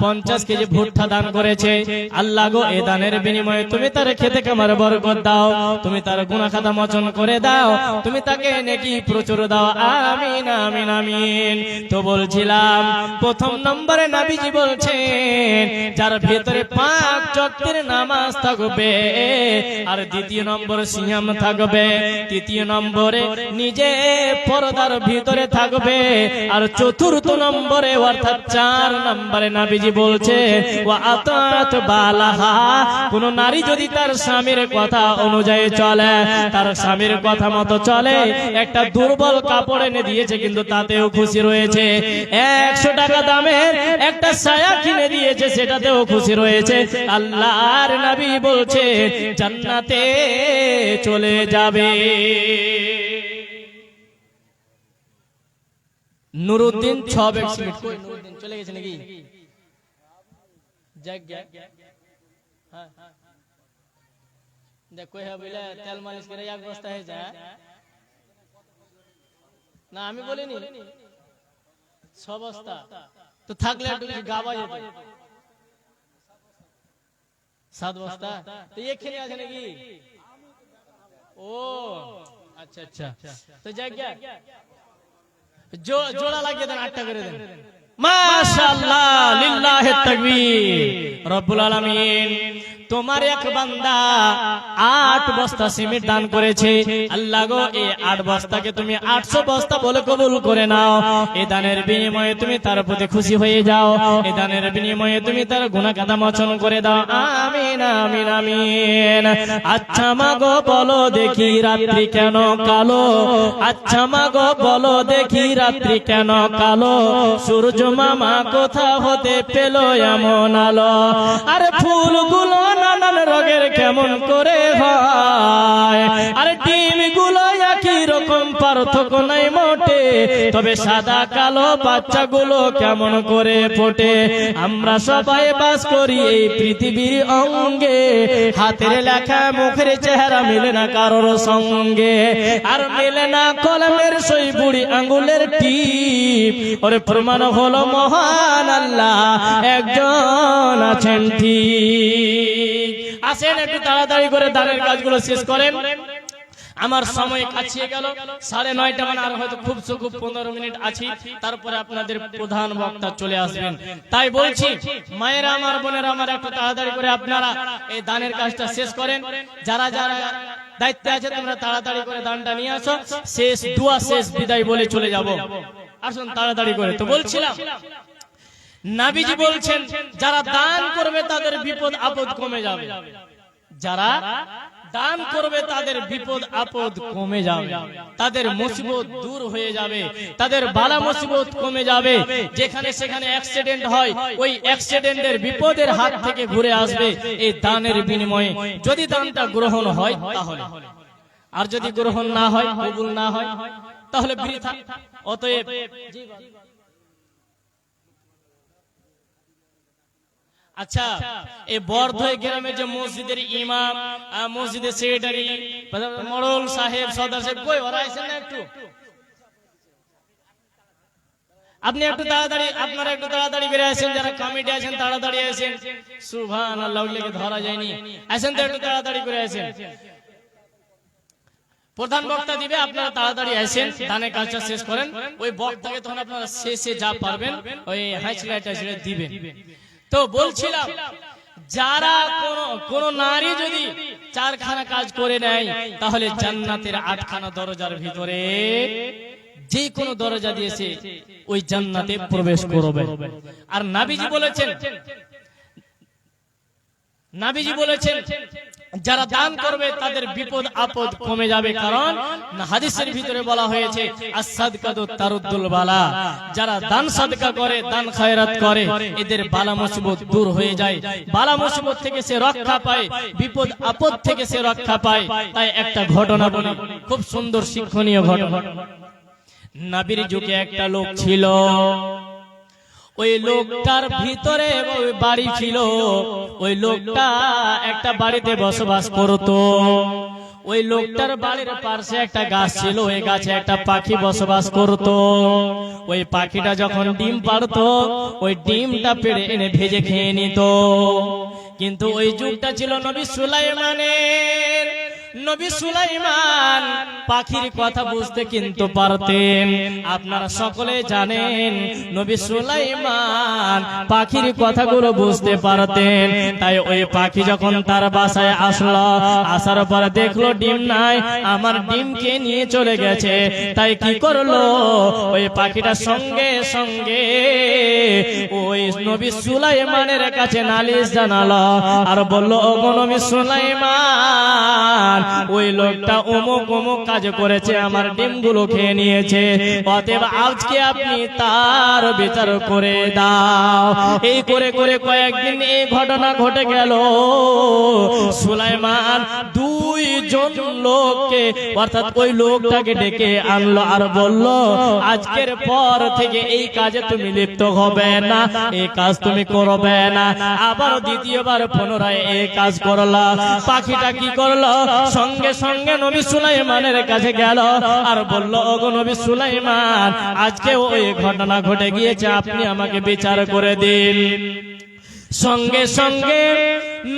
50 কেজি ভুট্টা দান করেছে। আল্লাহ গো, এই দানের বিনিময়ে তুমি তার খেতে কামার বরকত দাও, তুমি তার গুনাহ খাতা মোচন করে দাও, তুমি তাকে নেকি প্রচুর দাও। আমিন আমিন আমিন। তো বলছিলাম প্রথম নম্বরে নবীজি বলছেন যার ভিতরে 5 ওয়াক্তের নামাজ থাকবে, আর দ্বিতীয় নম্বর সিয়াম থাকবে, তৃতীয় নম্বরে নিজে পর্দার ভিতরে থাকবে, আর চতুর্থ নম্বরে অর্থাৎ 4 নম্বরে নবীজি বলছে ওয়া আতাত বালাহা, কোন নারী যদি তার স্বামীর কথা অনুযায়ী চলে, তার স্বামীর কথা মতো চলে, একটা দুর্বল কাপড় এনে দিয়েছে কিন্তু তাতেও খুশি রয়েছে, 100 টাকা দামের একটা ছায়া কিনে দিয়েছে সেটাতেও খুশি রয়েছে, আল্লাহর নবী বলছে জান্নাতে চলে যাবে। নুরুদ্দিন 6 মিনিট কই? নুরুদ্দিন চলে গেছে নাকি? দেখো বলে তেল মালিশ করে 1 বস্তা হয়ে যায় না, আমি বলিনি 6 বস্তা তো থাকলে একটু গাবা যেত। 7 বস্তা তো এখানে আছে নাকি? ও আচ্ছা আচ্ছা, তো যাই জোড়া লাগিয়ে দেন, 8টা করে দেন। মাশাআল্লাহ, লিল্লাহি তাকবীর। রব্বুল আলামিন তোমার এক বান্দা 8 বস্তা সিমেন্ট দান করেছে। আল্লাহ গো, এই 8 বস্তাকে তুমি 800 বস্তা বলে কবুল করে নাও। এই দানের বিনিময়ে তুমি তার প্রতি খুশি হয়ে যাও, এই দানের বিনিময়ে তুমি তার গুনাহ খাতা মোচন করে দাও। আমিন আমিন আমিন। আচ্ছা মা গো বলো দেখি রাত্রি কেন কালো, আচ্ছা মা গো বলো দেখি রাত্রি কেন কালো, সূর্য মামা কোথা হতে পেল এমন আলো, আরে ফুলগুলো নানান রঙের কেমন করে হয়, আরে ডিমগুলো একই রকম পার্থক্য নাই মোটে, তবে সাদা কালো বাচ্চাগুলো কেমন করে ফোটে। আমরা সবাই বাস করি এই পৃথিবীর অঙ্গে, হাতের লেখা মুখের চেহারা মিলে না কারোর সঙ্গে, আর মিলে না কলমের সই বুড়ি আঙ্গুলের টিপ। ওরে প্রমাণ হলো মহান আল্লাহ একজন আছেন ঠিক। আসেন একটু তাড়াতাড়ি করে দানের কাজগুলো শেষ করেন, আমার সময় কাছিয়ে গেল 9:30 মানে আর হয়তো খুব 15 মিনিট আছি, তারপরে আপনাদের প্রধান বক্তা চলে আসবেন। তাই বলছি মায়েরা আমার বোনেরা আমার, একটু তাড়াতাড়ি করে আপনারা এই দানের কাজটা শেষ করেন। যারা যারা দায়িত্বে আছে তোমরা তাড়াতাড়ি করে দানটা নিয়ে আসো, শেষ দোয়া শেষ বিদায় বলে চলে যাব। আসুন তাড়াতাড়ি করে। তো বলছিলাম নবীজি বলছেন যারা দান করবে তাদের বিপদ আপদ কমে যাবে, যারা দান করবে তাদের বিপদ আপদ কমে যাবে, তাদের মুসিবত দূর হয়ে যাবে, তাদের বালা মুসিবত কমে যাবে। যেখানে সেখানে অ্যাক্সিডেন্ট হয়, ওই অ্যাক্সিডেন্টের বিপদের হাত থেকে ঘুরে আসবে এই দানের বিনিময়ে, যদি দানটা গ্রহণ হয় তাহলে। আর যদি গ্রহণ না হয়, কবুল না হয়, তাহলে বৃথা। অতএব আচ্ছা, এই বর্ধয় গ্রামে যে মসজিদের ইমাম, মসজিদের সেক্রেটারি, মরল সাহেব, সর্দার সাহেব কই ওরা আছেন না একটু? আপনি একটু তাড়াতাড়ি, আপনারা একটু তাড়াতাড়ি করে আসেন, যারা কমিটি আছেন তাড়াতাড়ি আসেন। সুবহানাল্লাহ, ওগুলোকে ধরা যায়নি, আসেন তো একটু তাড়াতাড়ি করে আসেন। প্রধান বক্তা দিবে, আপনারা তাড়াতাড়ি আসেন, দানের কাজটা শেষ করেন। ওই বক্তাকে তখন আপনারা শেষে যা পারবেন ওই হাইলাইটটা দিবেন। তো বলছিলাম, যারা কোন নারী যদি 4খানা কাজ করে নেয়, তাহলে জান্নাতের 8খানা দরজার ভিতরে যে কোনো দরজা দিয়েছে ওই জান্নাতে প্রবেশ করবে। আর নাবিজি বলেছেন যারা দান করবে তাদের বিপদ আপদ কমে যাবে, কারণ হাদিসের ভিতরে বলা হয়েছে as-সাদকাতু তারুদ্দুল বালা, যারা দান সাদকা করে, দান খায়রাত করে, এদের বালা মুসিবত দূর হয়ে যায়, বালা মুসিবত থেকে সে রক্ষা পায়, বিপদ আপদ থেকে সে রক্ষা পায়। তাই একটা ঘটনা বলি, খুব সুন্দর শিক্ষণীয় ঘটনা। নবীর যুগে একটা লোক ছিল, ওই লোকটার ভিতরে ওই বাড়ি ছিল, ওই লোকটা একটা বাড়িতে বসবাস করত। ওই লোকটার বাড়ির পাশে একটা গাছ ছিল, ওই গাছে একটা পাখি বসবাস করত। ওই পাখিটা যখন ডিম পাড়তো, ওই ডিমটা পেড়ে এনে ভেজে খেয়ে নিত। কিন্তু ওই যুগটা ছিল নবী সুলাইমানের। নবী সুলাইমান পাখির কথা বুঝতে কিন্তু পারতেন। আপনারা সকলে জানেন নবী সুলাইমান পাখির কথাগুলো বুঝতে পারতেন। তাই ওই পাখি যখন তার বাসায় আসলো, আসার পর দেখলো ডিম নাই, আমার ডিমকে নিয়ে চলে গেছে। তাই কি করলো, ওই পাখিটা সঙ্গে সঙ্গে ওই নবী সুলাইমানের কাছে নালিশ জানালো আর বলল, ওগো নবী সুলাইমান, ওই লোকটা অমুক অমুক কাজ করেছে, আমার ডিমগুলো খেয়ে নিয়েছে, অতএব আজকে আপনি তার বিচার করে দাও। এই করে করে কয়েকদিন এই ঘটনা ঘটে গেল। সুলাইমান 2 জন লোককে, অর্থাৎ ওই লোকটাকে ডেকে আনলো আর বলল, আজকের পর থেকে এই কাজে তুমি লিপ্ত হবে না, এই কাজ তুমি করবে না। আবার দ্বিতীয়বার পুনরায় এই কাজ করলা। পাখিটা কি করলো, সঙ্গে সঙ্গে নবী সুলাইমানের কাছে গেল আর বলল, ওগো নবী সুলাইমান, আজকে ওই ঘটনা ঘটে গিয়েছে, আপনি আমাকে বিচার করে দিন। সঙ্গে সঙ্গে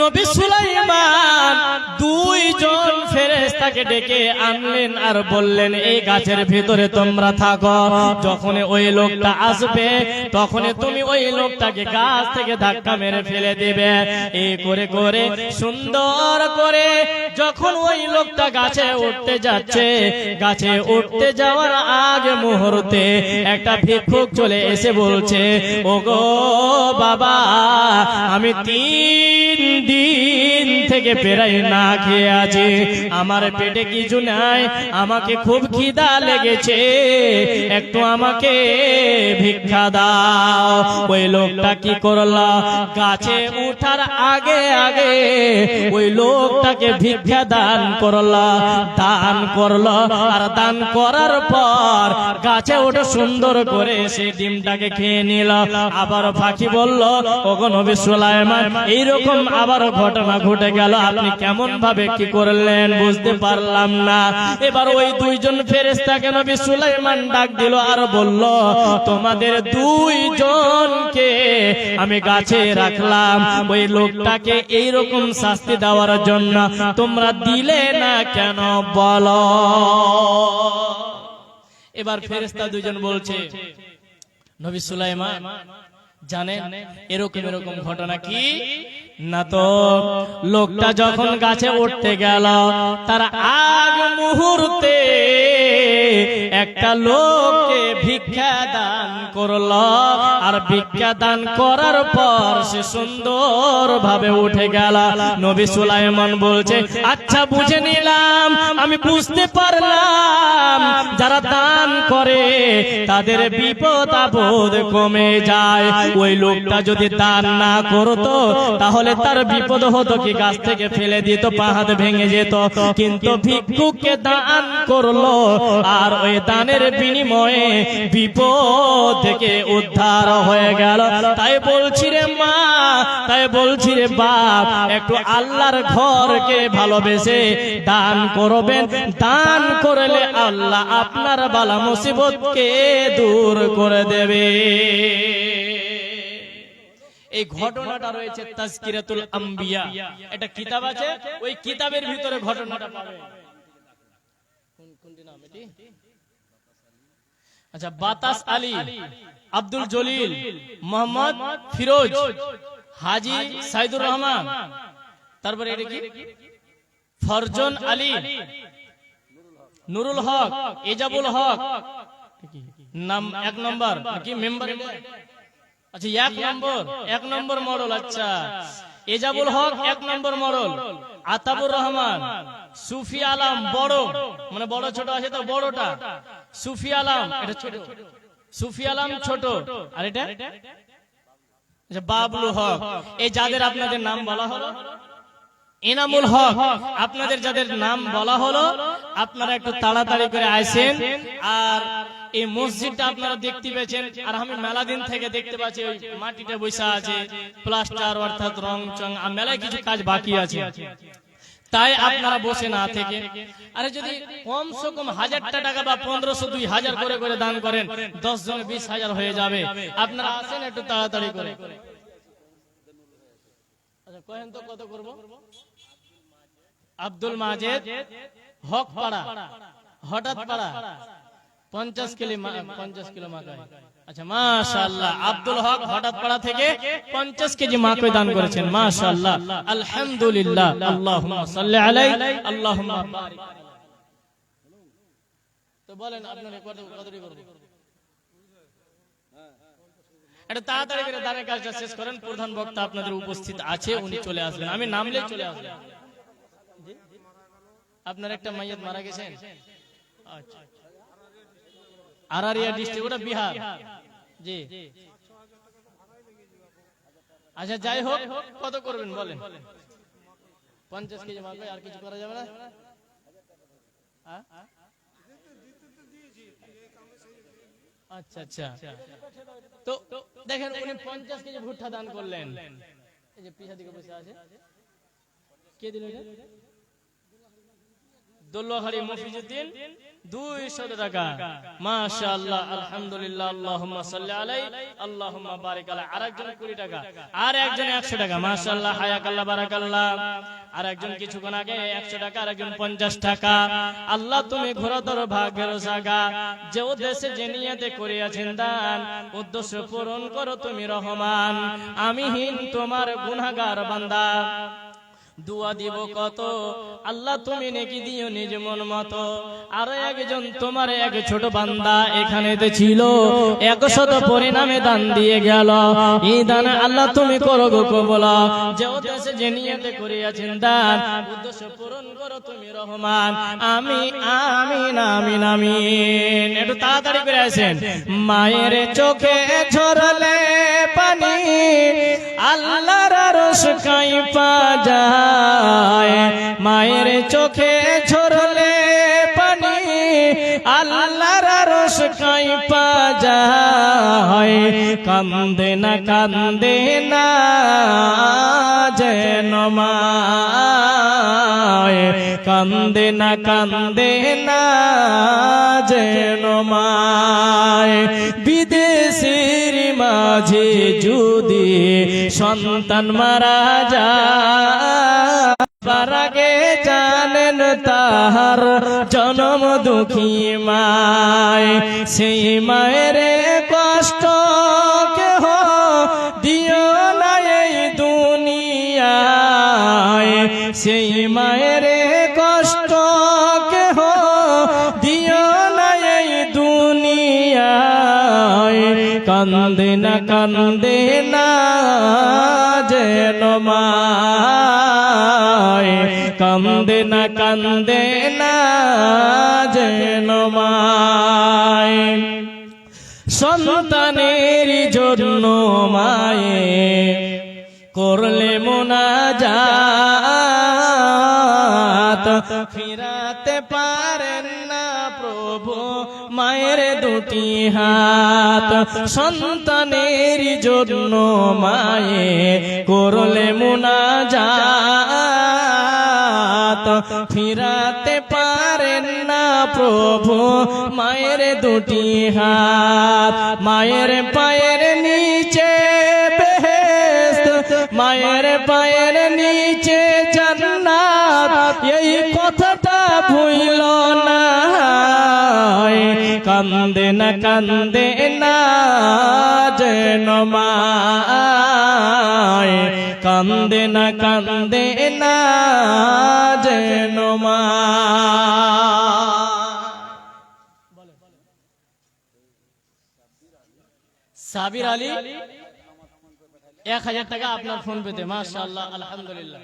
নবী সুলাইমান 2 জন ফেরেশতাকে ডেকে আনলেন আর বললেন, এই গাছের ভিতরে তোমরা থাকো, যখন ওই লোকটা আসবে তখন তুমি ওই লোকটাকে গাছ থেকে ধাক্কা মেরে ফেলে দিবে। এই করে করে সুন্দর করে যখন ওই লোকটা গাছে উঠতে যাচ্ছে, গাছে উঠতে যাওয়ার আগে মুহূর্তে একটা ভিক্ষুক চলে এসে বলছে, ওগো বাবা, আমি 3 দিন থেকে প্রায় না খেয়ে আছি, আমার পেটে কিছু নাই, আমাকে খুব খিদা লেগেছে, একটু আমাকে ভিক্ষা দাও। ওই লোকটা কি করলো, গাছে উঠার আগে আগে ওই লোকটাকে ভিক্ষা দান করলো। আর দান করার পর গাছে ওঠে সুন্দর করে সেই ডিমটাকে খেয়ে নিল। আবার পাখি বলল, ওগো নবী সুলাইমান, এইরকম আবার ঘটনা ঘটে গেল, আপনি কেমন ভাবে কি করলেন বুঝতে পারলাম না। এবার ওই 2 জন ফেরেশতাকে নবী সুলাইমান ডাক দিল আর বলল, তোমাদের 2 জনকে আমি গাছে রাখলাম ওই লোকটাকে এইরকম শাস্তি দেওয়ার জন্য, তোমরা দিলে না কেন বলো। এবার ফেরেশতা 2 জন বলছে, নবী সুলাইমান জানেন এরকম এরকম ঘটনা কি না, তো লোকটা যখন গাছে উঠতে গেল তার আগ মুহূর্তে একটা লোককে ভিক্ষা দান করলো, আর ভিক্ষা দান করার পর সে সুন্দর ভাবে উঠে গেল। নবী সুলাইমান বলছে, আচ্ছা বুঝে নিলাম, আমি বুঝতে পারলাম যারা দান করে তাদের বিপদ আপদ কমে যায়। ওই লোকটা যদি দান না করতো তাহলে তার বিপদ হতো কি, গাছ থেকে ফেলে দিত, পা হাত ভেঙে যেত। কিন্তু ভিক্ষুককে দান করলো আর ওই দানের বিনিময়ে বিপদ থেকে উদ্ধার হয়ে গেল। তাই বলছি রে মা, তাই বলছি রে বাপ, একটু আল্লাহর ঘরকে ভালোবেসে দান করবেন। দান করলে আল্লাহ আপনার বালা মুসিবতকে দূর করে দেবে। এই ঘটনাটা রয়েছে তাজকিরাতুল আম্বিয়া, একটা কিতাব আছে, ওই কিতাবের ভিতরে ঘটনাটা পাবে। কোনটি নাম এটি? আচ্ছা, বাতাস আলী, আব্দুল জলিল, মোহাম্মদ ফিরোজ, হাজি সাইদুর রহমান, তারপরে এটা কি ফরজন আলী, নুরুল হক, এজাবুল হক, নাম 1 নম্বর কি মেম্বার? আচ্ছা, 1 নম্বর মডেল। আচ্ছা, এজাবুল হক 1 নম্বর মডেল, আতাবুর রহমান, সুফি আলম বড়, মানে বড় ছোট আছে তো বড়টা, সুফি আলম এটা ছোট, সুফি আলম ছোট, আর এটা আচ্ছা বাবলু হক। এই যাদের আপনাদের নাম বলা হলো, এনামুল হক, আপনাদের যাদের নাম বলা হলো, আপনারা একটু তাড়াতাড়ি করে আসেন। আর এই মসজিদটা আপনারা দেখতে পেয়েছেন, আর আমি মেলা দিন থেকে দেখতে পাচ্ছি ওই মাটিতে বসে আছে, প্লাস্টার অর্থাৎ রং চং, আর মেলায় কিছু কাজ বাকি আছে। তাই আপনারা বসে না থেকে, আরে যদি কমসে কম 1000টা টাকা বা 1500 2000 করে করে দান করেন, 10 জনে 20,000 হয়ে যাবে। আপনারা আসেন একটু তাড়াতাড়ি করে। আচ্ছা, কহেন তো কত করব? আব্দুল মাজেদ হক পাড়া, হঠাৎ পাড়া, 50 কিলো মাকাই। আচ্ছা, মাশাআল্লাহ, আব্দুল হক হঠাৎ পাড়া থেকে 50 কেজি মাকাই দান করেছেন। মাশাআল্লাহ, আলহামদুলিল্লাহ, আল্লাহুম্মা সাল্লি আলাইহি, আল্লাহুম্মা বারিক। তো বলেন আপনারা কতটি করব? এটা তাড়াতাড়ি করে দানের কাজটা শেষ করেন। প্রধান বক্তা আপনাদের উপস্থিত আছে, উনি চলে আসবেন, আমি নামলেই চলে আসবেন। আপনার একটা মাইয়াত মারা গেছেন? আচ্ছা, আরারিয়া ডিস্ট্রিক্ট, ওটা বিহার। জি, আচ্ছা, যাই হোক, কত করবেন বলেন? 50 কেজি মাল, আর কিছু করা যাবে না? আচ্ছা আচ্ছা, তো দেখেন উনি 50 কেজি ভুট্টা দান করলেন। এই যে পিছা দিকে বসে আছে, কে দিল এটা? দোল্লাহারি মফিজউদ্দিন, 200 টাকা। মাশাআল্লাহ, আলহামদুলিল্লাহ, আল্লাহুম্মা সাল্লি আলাইহি, আল্লাহুম্মা বারিক আলাইহি। আরেকজন 20 টাকা, আর একজন 100 টাকা। মাশাআল্লাহ, হায়াকাল্লাহ, বারাকাল্লাহ। আর একজন কিছুক্ষণ আগে 100 টাকা, আর একজন 50 টাকা। আল্লাহ তুমি ঘোরতর ভাগ্যের জায়গা, যে উদ্দেশ্যে যে নিয়তে করিয়াছেন দান, উদ্দেশ্য পূরণ করো তুমি রহমান। আমি হীন তোমার গুনাহগার বান্দা, দুয়া দিব কত, আল্লাহ তুমি নেকি দিও নিজ মন মতো। আর একজন তোমার এক ছোট বান্দা এখানেতে ছিল, 100 পরিণামে দান দিয়ে গেল। এই দান আল্লাহ তুমি করো গো কবুল, যে উদ্দেশ্যে যে নিয়তে করিয়াছেন দান, উদ্দেশ্য পূরণ করো তুমি রহমান। আমিন আমিন আমিন আমিন। একটু তাড়াতাড়ি করে আসেন। মায়ের চোখে ঝরলে পানি, আল্লাহর আরশ কাঁইপা যায়। মায়ের চোখে ঝরলে পানি, আল্লাহর আরশ কাঁইপা যায়। কান্দে না যেন মায়, কান্দে না যেন মায়। বিদেশের মাঝে যদি সন্তান মারা যায়, তার আগে জানেন তাহার জনম দুঃখী মায়। সেই মায়ের কষ্ট কেহ দিও না এই দুনিয়ায়, সেই মায়ের কষ্ট কেহ দিও না এই দুনিয়ায়। কান্দে না যেন মায়, কান্দে না যেন মায়। সন্তানের জন্য মায়ে করলে মুনাজাত, ফিরাতে পারেন না প্রভু মায়ের দুটি হাত। সন্তানের জন্য মায়ে করলে মুনাজাত, ফিরাতে পারেন না প্রভু মায়ের দুটি হাত। মায়ের পায়ের নিচে বেহেশত, মায়ের পায়ের নিচে জান্নাত, এই কথাটা ভুইল না। কান্দে না কান্দে না যেন মায়, কান্দে না কান্দে না যেন মা। সাবির আলী 1000 টাকা আপনার ফোন পেতে। মাশাআল্লাহ, আলহামদুলিল্লাহ,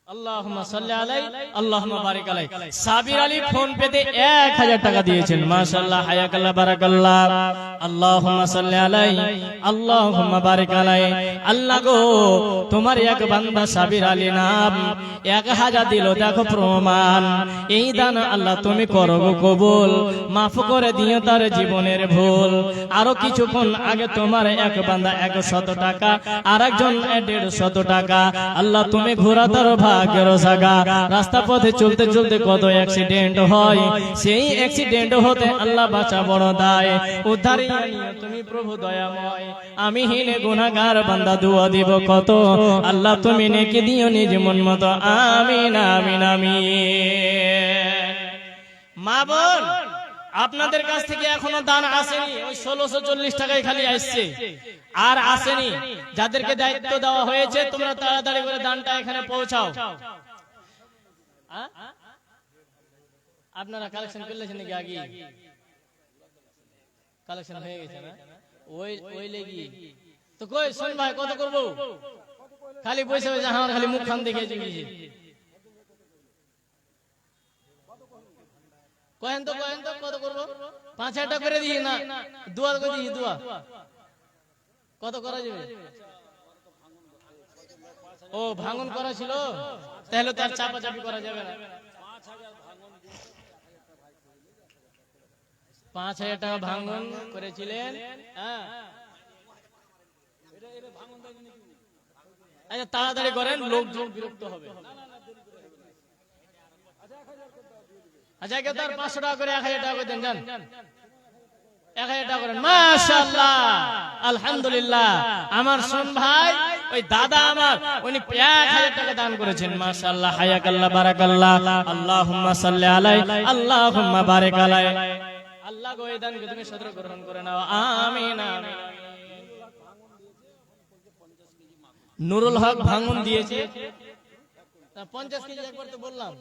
আল্লাহুম্মা সাল্লি আলাইহি আল্লাহুম্মা বারিক আলাইহি। সাবির আলী ফোন পেতে 1000 টাকা দিয়েছেন। মাশাআল্লাহ, হায়াকাল্লাহ, বারাকাল্লাহ, আল্লাহুম্মা সাল্লি আলাইহি আল্লাহুম্মা বারিক আলাইহি। আল্লাহ গো, তোমার এক বান্দা সাবির আলী নাম 1000 দিল, দেখো প্রমাণ। এই দান আল্লাহ তুমি করো গো কবুল, মাফ করে দিও তার জীবনের ভুল। আরো কিছুক্ষণ আগে তোমার এক বান্দা 100 টাকা, আরেকজন 150 টাকা। আল্লাহ তুমি ঘোরা তার ভাগ্যের জায়গা। রাস্তা পথে চলতে চলতে কত অ্যাক্সিডেন্ট হয়, সেই অ্যাক্সিডেন্ট হতে আল্লাহ বাঁচা বড় দায়। উদ্ধার তুমি প্রভু দয়াময়, আমি হিনে গুনাহগার বান্দা দুয়া দিব কত। আল্লাহ তুমি নেকি দিও নিজ মন মতো। আমিন আমিন আমিন। মা বোন, আপনাদের কাছ থেকে এখনো দান আসেনি, ওই 1640 টাকায় খালি আসছে, আর আসেনি। যাদেরকে দায়িত্ব দেওয়া হয়েছে তোমরা তাড়াতাড়ি করে দানটা এখানে পৌঁছাও। আপনারা কালেকশন করলেছেন নাকি? আগে কালেকশন হয়ে গেছে না? ওই লেগি তো কই শোন ভাই, কত করবো? খালি বসে বসে আমার খালি মুখ খান দেখে গেছে। কহেন তো কত করবো? 5000 টাকা করে দিই না, দুয়া করে দিই। দুয়া কত করা যাবে? ও ভাঙন করা ছিল, তাহলে তার চাপাচাপি করা যাবে না। 5000 টাকা ভাঙন করেছিলেন। আচ্ছা তাড়াতাড়ি করেন, লোকজন বিরক্ত হবে। আচ্ছা কেউ তার 500 টাকা করে 1000 টাকা করে দেন, যান 1000 টাকা করেন। মাশাআল্লাহ, আলহামদুলিল্লাহ। আমার শোন ভাই, ওই দাদা আমার উনি 1000 টাকা দান করেছেন। মাশাআল্লাহ, হায়াকাল্লাহ, বারাকাল্লাহ, আল্লাহুম্মা সাল্লি আলাইহি আল্লাহুম্মা বারিক আলাইহি। আল্লাহ গো এই দানকে তুমি সদর গ্রহণ করে নাও। আমিন আমিন। নুরুল হক ভাঙন দিয়েছে 50 কেজি। একবার তো বললাম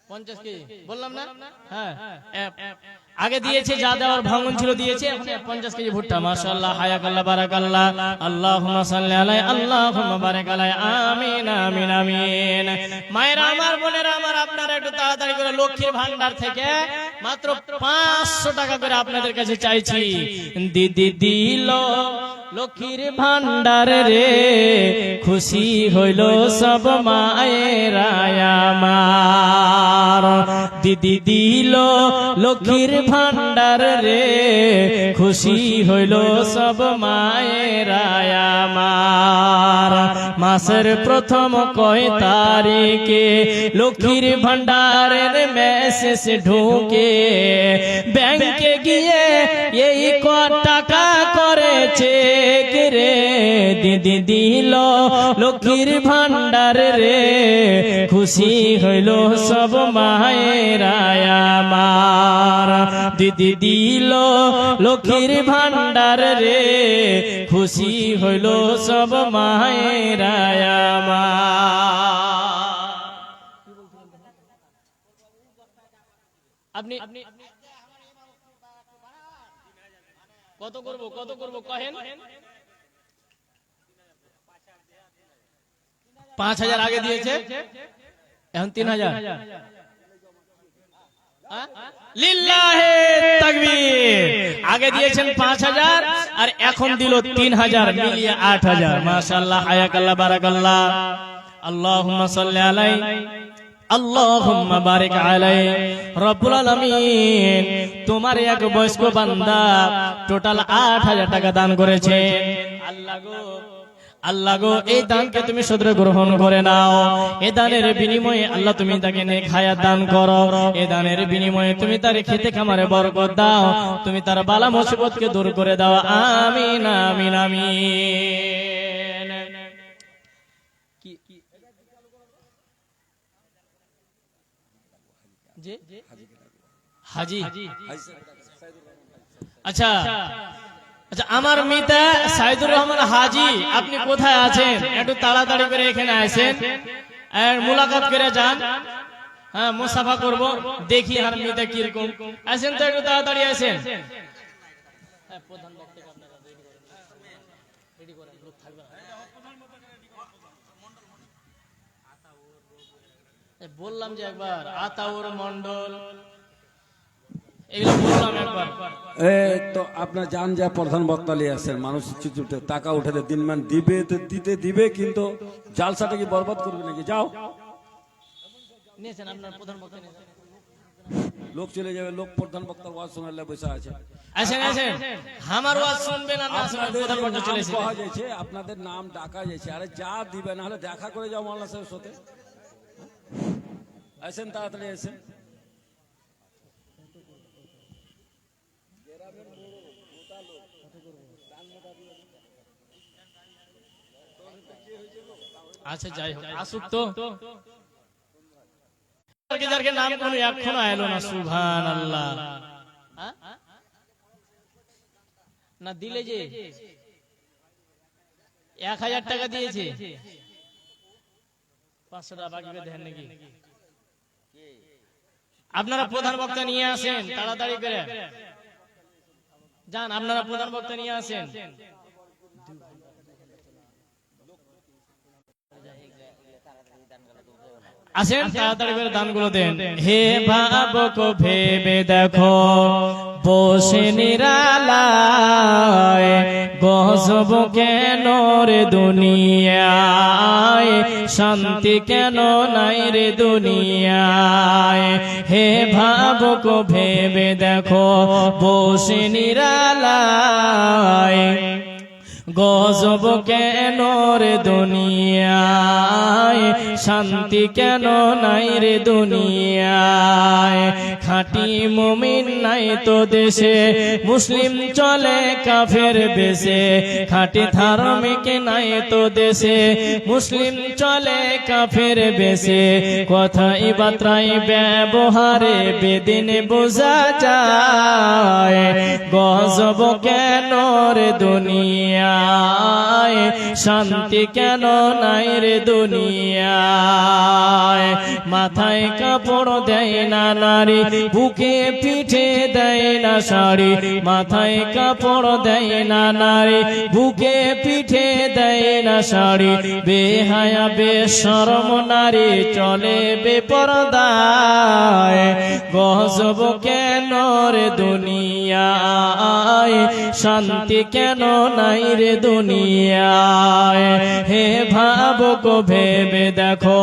50 কেজি বললাম না? হ্যাঁ, আগে দিয়েছে, যা দেওয়ার ভাঙন ছিল দিয়েছে, এখন 50 কেজি ভুট্টা। মাশাআল্লাহ, হায়াকাল্লাহ, বারাকাল্লাহ, আল্লাহুম্মা সাল্লি আলাইহি আল্লাহুম্মা বারিক আলাইহি। আমিন আমিন আমিন। মায়েরা আমার, বোনেরা আমার, আপনারা একটু তাড়াতাড়ি করে লক্ষ্মীর ভান্ডার থেকে মাত্র 500 টাকা করে আপনাদের কাছে চাইছি। দিদি দিল লক্ষ্মীর ভান্ডার রে, খুশি হইল সব মায়েরা আমার। দিদি দিল লক্ষ্মীর ভান্ডার রে, খুশি হইল সব মায়েরা আমার। মাসের প্রথম কয় তারিখে লক্ষ্মীর ভান্ডারের মেসেজ ঢুকে, ব্যাংকে গিয়ে এই ক টাকা করেছে রে। দিদি দিল লক্ষ্মীর ভান্ডার রে, খুশি হইল সব মায়েরা আমার। দিদি দিল লক্ষ্মীর ভান্ডার রে, খুশি হইল সব মায়েরা আমার। আপনি কত করবো কহেন? 5000 আগে দিয়েছে, এখন 3000। লিল্লাহে তাকবীর। আগে দিয়েছেন 5000 আর এখন দিল 3000, মিলিয়ে 8000। মাশাআল্লাহ, হায়াকাল্লাহ, বারাকাল্লাহ, আল্লাহুম্মা সাল্লি আলাইহি আল্লাহুম্মা বারিক আলাইহি। রব্বুল আলামিন তোমার এক বয়স্ক বান্দা টোটাল ৮,০০০ টাকা দান করেছে। আল্লাহ গো এই দানকে তুমি সদরে গ্রহণ করে নাও। এই দানের বিনিময়ে আল্লাহ তুমি তাকে নেক হায়াত দান করো। এই দানের বিনিময়ে তুমি তার খেতে খামারে বরকত দাও। তুমি তার বালা মুসিবতকে দূর করে দাও। আমিন আমিন আমিন। হাজি আচ্ছা আচ্ছা, আমার মিতা সাইদুর রহমান হাজি, আপনি কোথায় আছেন? একটু তাড়াতাড়ি করে এখানে আসেন, আর মুলাকাত করে যান। হ্যাঁ, মুসাফা করব, দেখি আর মিতা কিরকম। আসেন তো, একটু তাড়াতাড়ি আসেন। বললাম যে একবার আতাউর মন্ডল, এগুলো বললাম একবার। তো আপনার জান যা প্রধান বক্তা নিয়ে আসেন, মানুষ চুচুটে টাকা উঠাতে দিনমান দিবে তো দিতে দিবে, কিন্তু জালসাটা কি বরবাদ করবে নাকি? যাও, নিয়েছেন আপনার প্রধান বক্তা, লোক চলে যাবে, লোক প্রধান বক্তার ওয়াজ শোনালে বসে আছে। আসেন আসেন, আমার ওয়াজ শুনবেন আর না শুনবেন, প্রধান বক্তা চলে এসেছে। পাওয়া যাচ্ছে, আপনাদের নাম ডাকা যাচ্ছে, আরে যা দিবে না হলে দেখা করে যাও মাওলানা সাহেবের সাথে। আসেন, তাড়াতাড়ি আসেন। আচ্ছা, যাই হোক, আসুক তো। যারকে নাম কোনো এখনো এলো না, সুবহানাল্লাহ। না দিলে যে ১,০০০ টাকা দিয়েছে, ৫০০ টাকা বাকি দেন নাকি? আপনারা প্রধান বক্তা নিয়ে আসেন, তাড়াতাড়ি করে যান। আপনারা প্রধান বক্তা নিয়ে আসেন। আসেন, তাড়াতাড়ি করে দানগুলো দেন। হে ভাবক ভেবে দেখো, বসে নিরালায় গজব কেন রে দুনিয়ায়, শান্তি কেন নাই রে দুনিয়ায়। হে ভাবক ভেবে দেখো, বসে নিরালায় গজব কেন রে দুনিয়ায়, শান্তি কেন নাই রে দুনিয়ায়। খাঁটি মুমিন নাই তো দেশে, মুসলিম চলে কাফের বেশে। খাঁটি ধার্মিক নাই তো দেশে, মুসলিম চলে কাফের বেশে। কথাই বার্তায় ব্যবহারে বেদিন বোঝা যায়, গজব কেন রে দুনিয়া, শান্তি কেন নাই রে দুনিয়ায়। মাথায় কাপড় দেয় না নারী, বুকে পিঠে দেয় না শাড়ি। মাথায় কাপড় দেয় না নারী, বুকে পিঠে দেয় না শাড়ি। বেহায়া বেশরম নারী চলে বেপরদায়, গজব কেন রে দুনিয়ায়, শান্তি কেন নাই রে দুনিয়ায়। হে ভাবক ভেবে দেখো,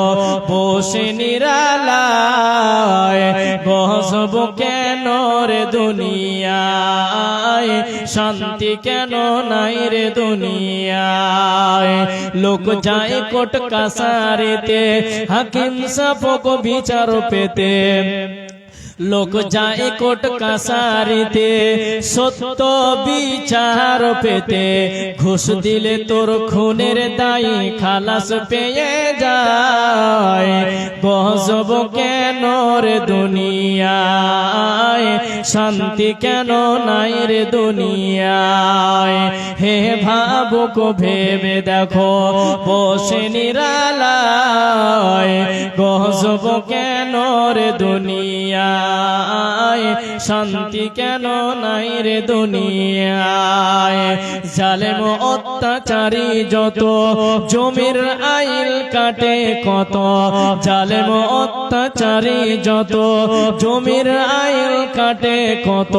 বসে নিরালায় গজব কেন রে দুনিয়ায়, শান্তি কেন নাই রে দুনিয়ায়। লোক যায় কোর্ট কাছারিতে, হাকিম সাফক বিচার পেতে। লোক যায় কোর্ট কাছারিতে, সত্য বিচার পেতে। ঘুষ দিলে তোর খুনের দায়ী খালাস পেয়ে যায়, গজব কেন রে দুনিয়ায়, শান্তি কেন নাই রে দুনিয়ায়। হে ভাবুক ভেবে দেখো, বসে নিরালায় গজব কেন রে দুনিয়ায়, দুনিয়ায় শান্তি কেন নাই রে দুনিয়ায় জালেম অত্যাচারী যত জমির আইল কাটে কত জালেম অত্যাচারী যত জমির আইল কাটে কত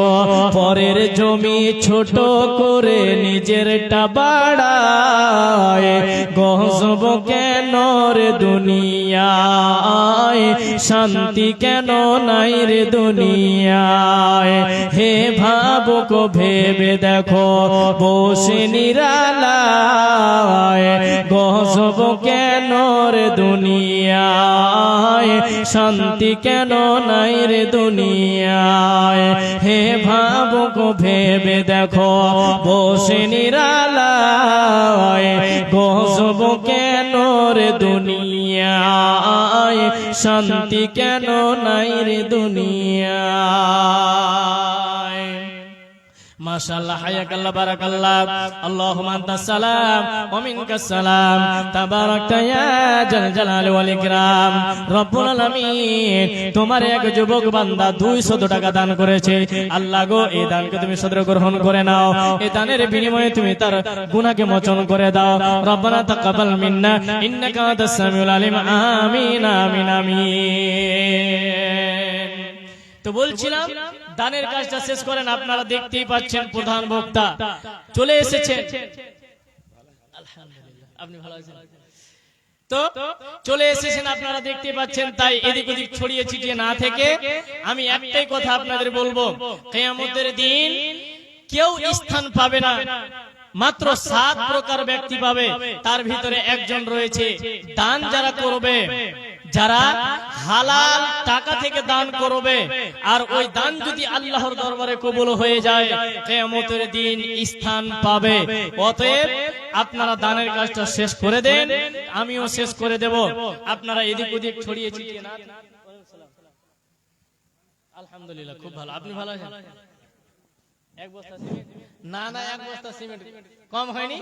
পরের জমি ছোট করে নিজেরটা বাড়ায় গজব কেন রে দুনিয়ায় শান্তি কেন নাই রে দুনিয়ায় হে ভাবুক ভেবে দেখো বসে নিরালায় গজব কেন রে দুনিয়ায় শান্তি কেন নাই রে দুনিয়ায় হে ভাবুক ভেবে দেখো বসে নিরালায় গজব কেন রে দুনিয়ায় শান্তি কেন নাই রে দুনিয়ায় মাশাআল্লাহ হায়াকাল্লাহ বারাকাল্লাহ আল্লাহুম্মা আনতাস সালাম ওয়া মিনকাস সালাম তাবারাকতা ইয়া জাল জালালি ওয়াল ইকরাম রব্বুল আলামিন তোমার এক যুবক বান্দা 200 টাকা দান করেছে আল্লাহ গো এই দানকে তুমি সদর গ্রহণ করে নাও এই দানের বিনিময়ে তুমি তার গুনাহকে মোচন করে দাও রব্বানা তাকাব্বাল মিন্না ইন্নাকা আনতাস সামিউল আলিম আমিন আমিন আমিন তো বলছিলাম দানের কাজটা শেষ করেন আপনারা দেখতেই পাচ্ছেন প্রধান বক্তা চলে এসেছেন আলহামদুলিল্লাহ আপনি ভালো আছেন তো চলে এসেছেন আপনারা দেখতে পাচ্ছেন তাই এদিক ওদিক ছড়িয়ে ছিটিয়ে না থেকে আমি একটাই কথা আপনাদের বলবো কিয়ামতের দিন কেউ স্থান পাবে না মাত্র 7 প্রকার ব্যক্তি পাবে তার ভিতরে একজন রয়েছে দান যারা করবে যারা হালাল টাকা থেকে দান করবে আর ওই দান যদি আল্লাহর দরবারে কবুল হয়ে যায় কিয়ামতের দিন স্থান পাবে অতএব আপনারা দানের কাজটা শেষ করে দেন আমিও শেষ করে দেব আপনারা এদিক ওদিক ছড়িয়ে ছিটিয়ে না আলহামদুলিল্লাহ খুব ভালো আপনি ভালো আছেন এক বস্তা সিমেন্ট না না এক বস্তা সিমেন্ট কম হয়নি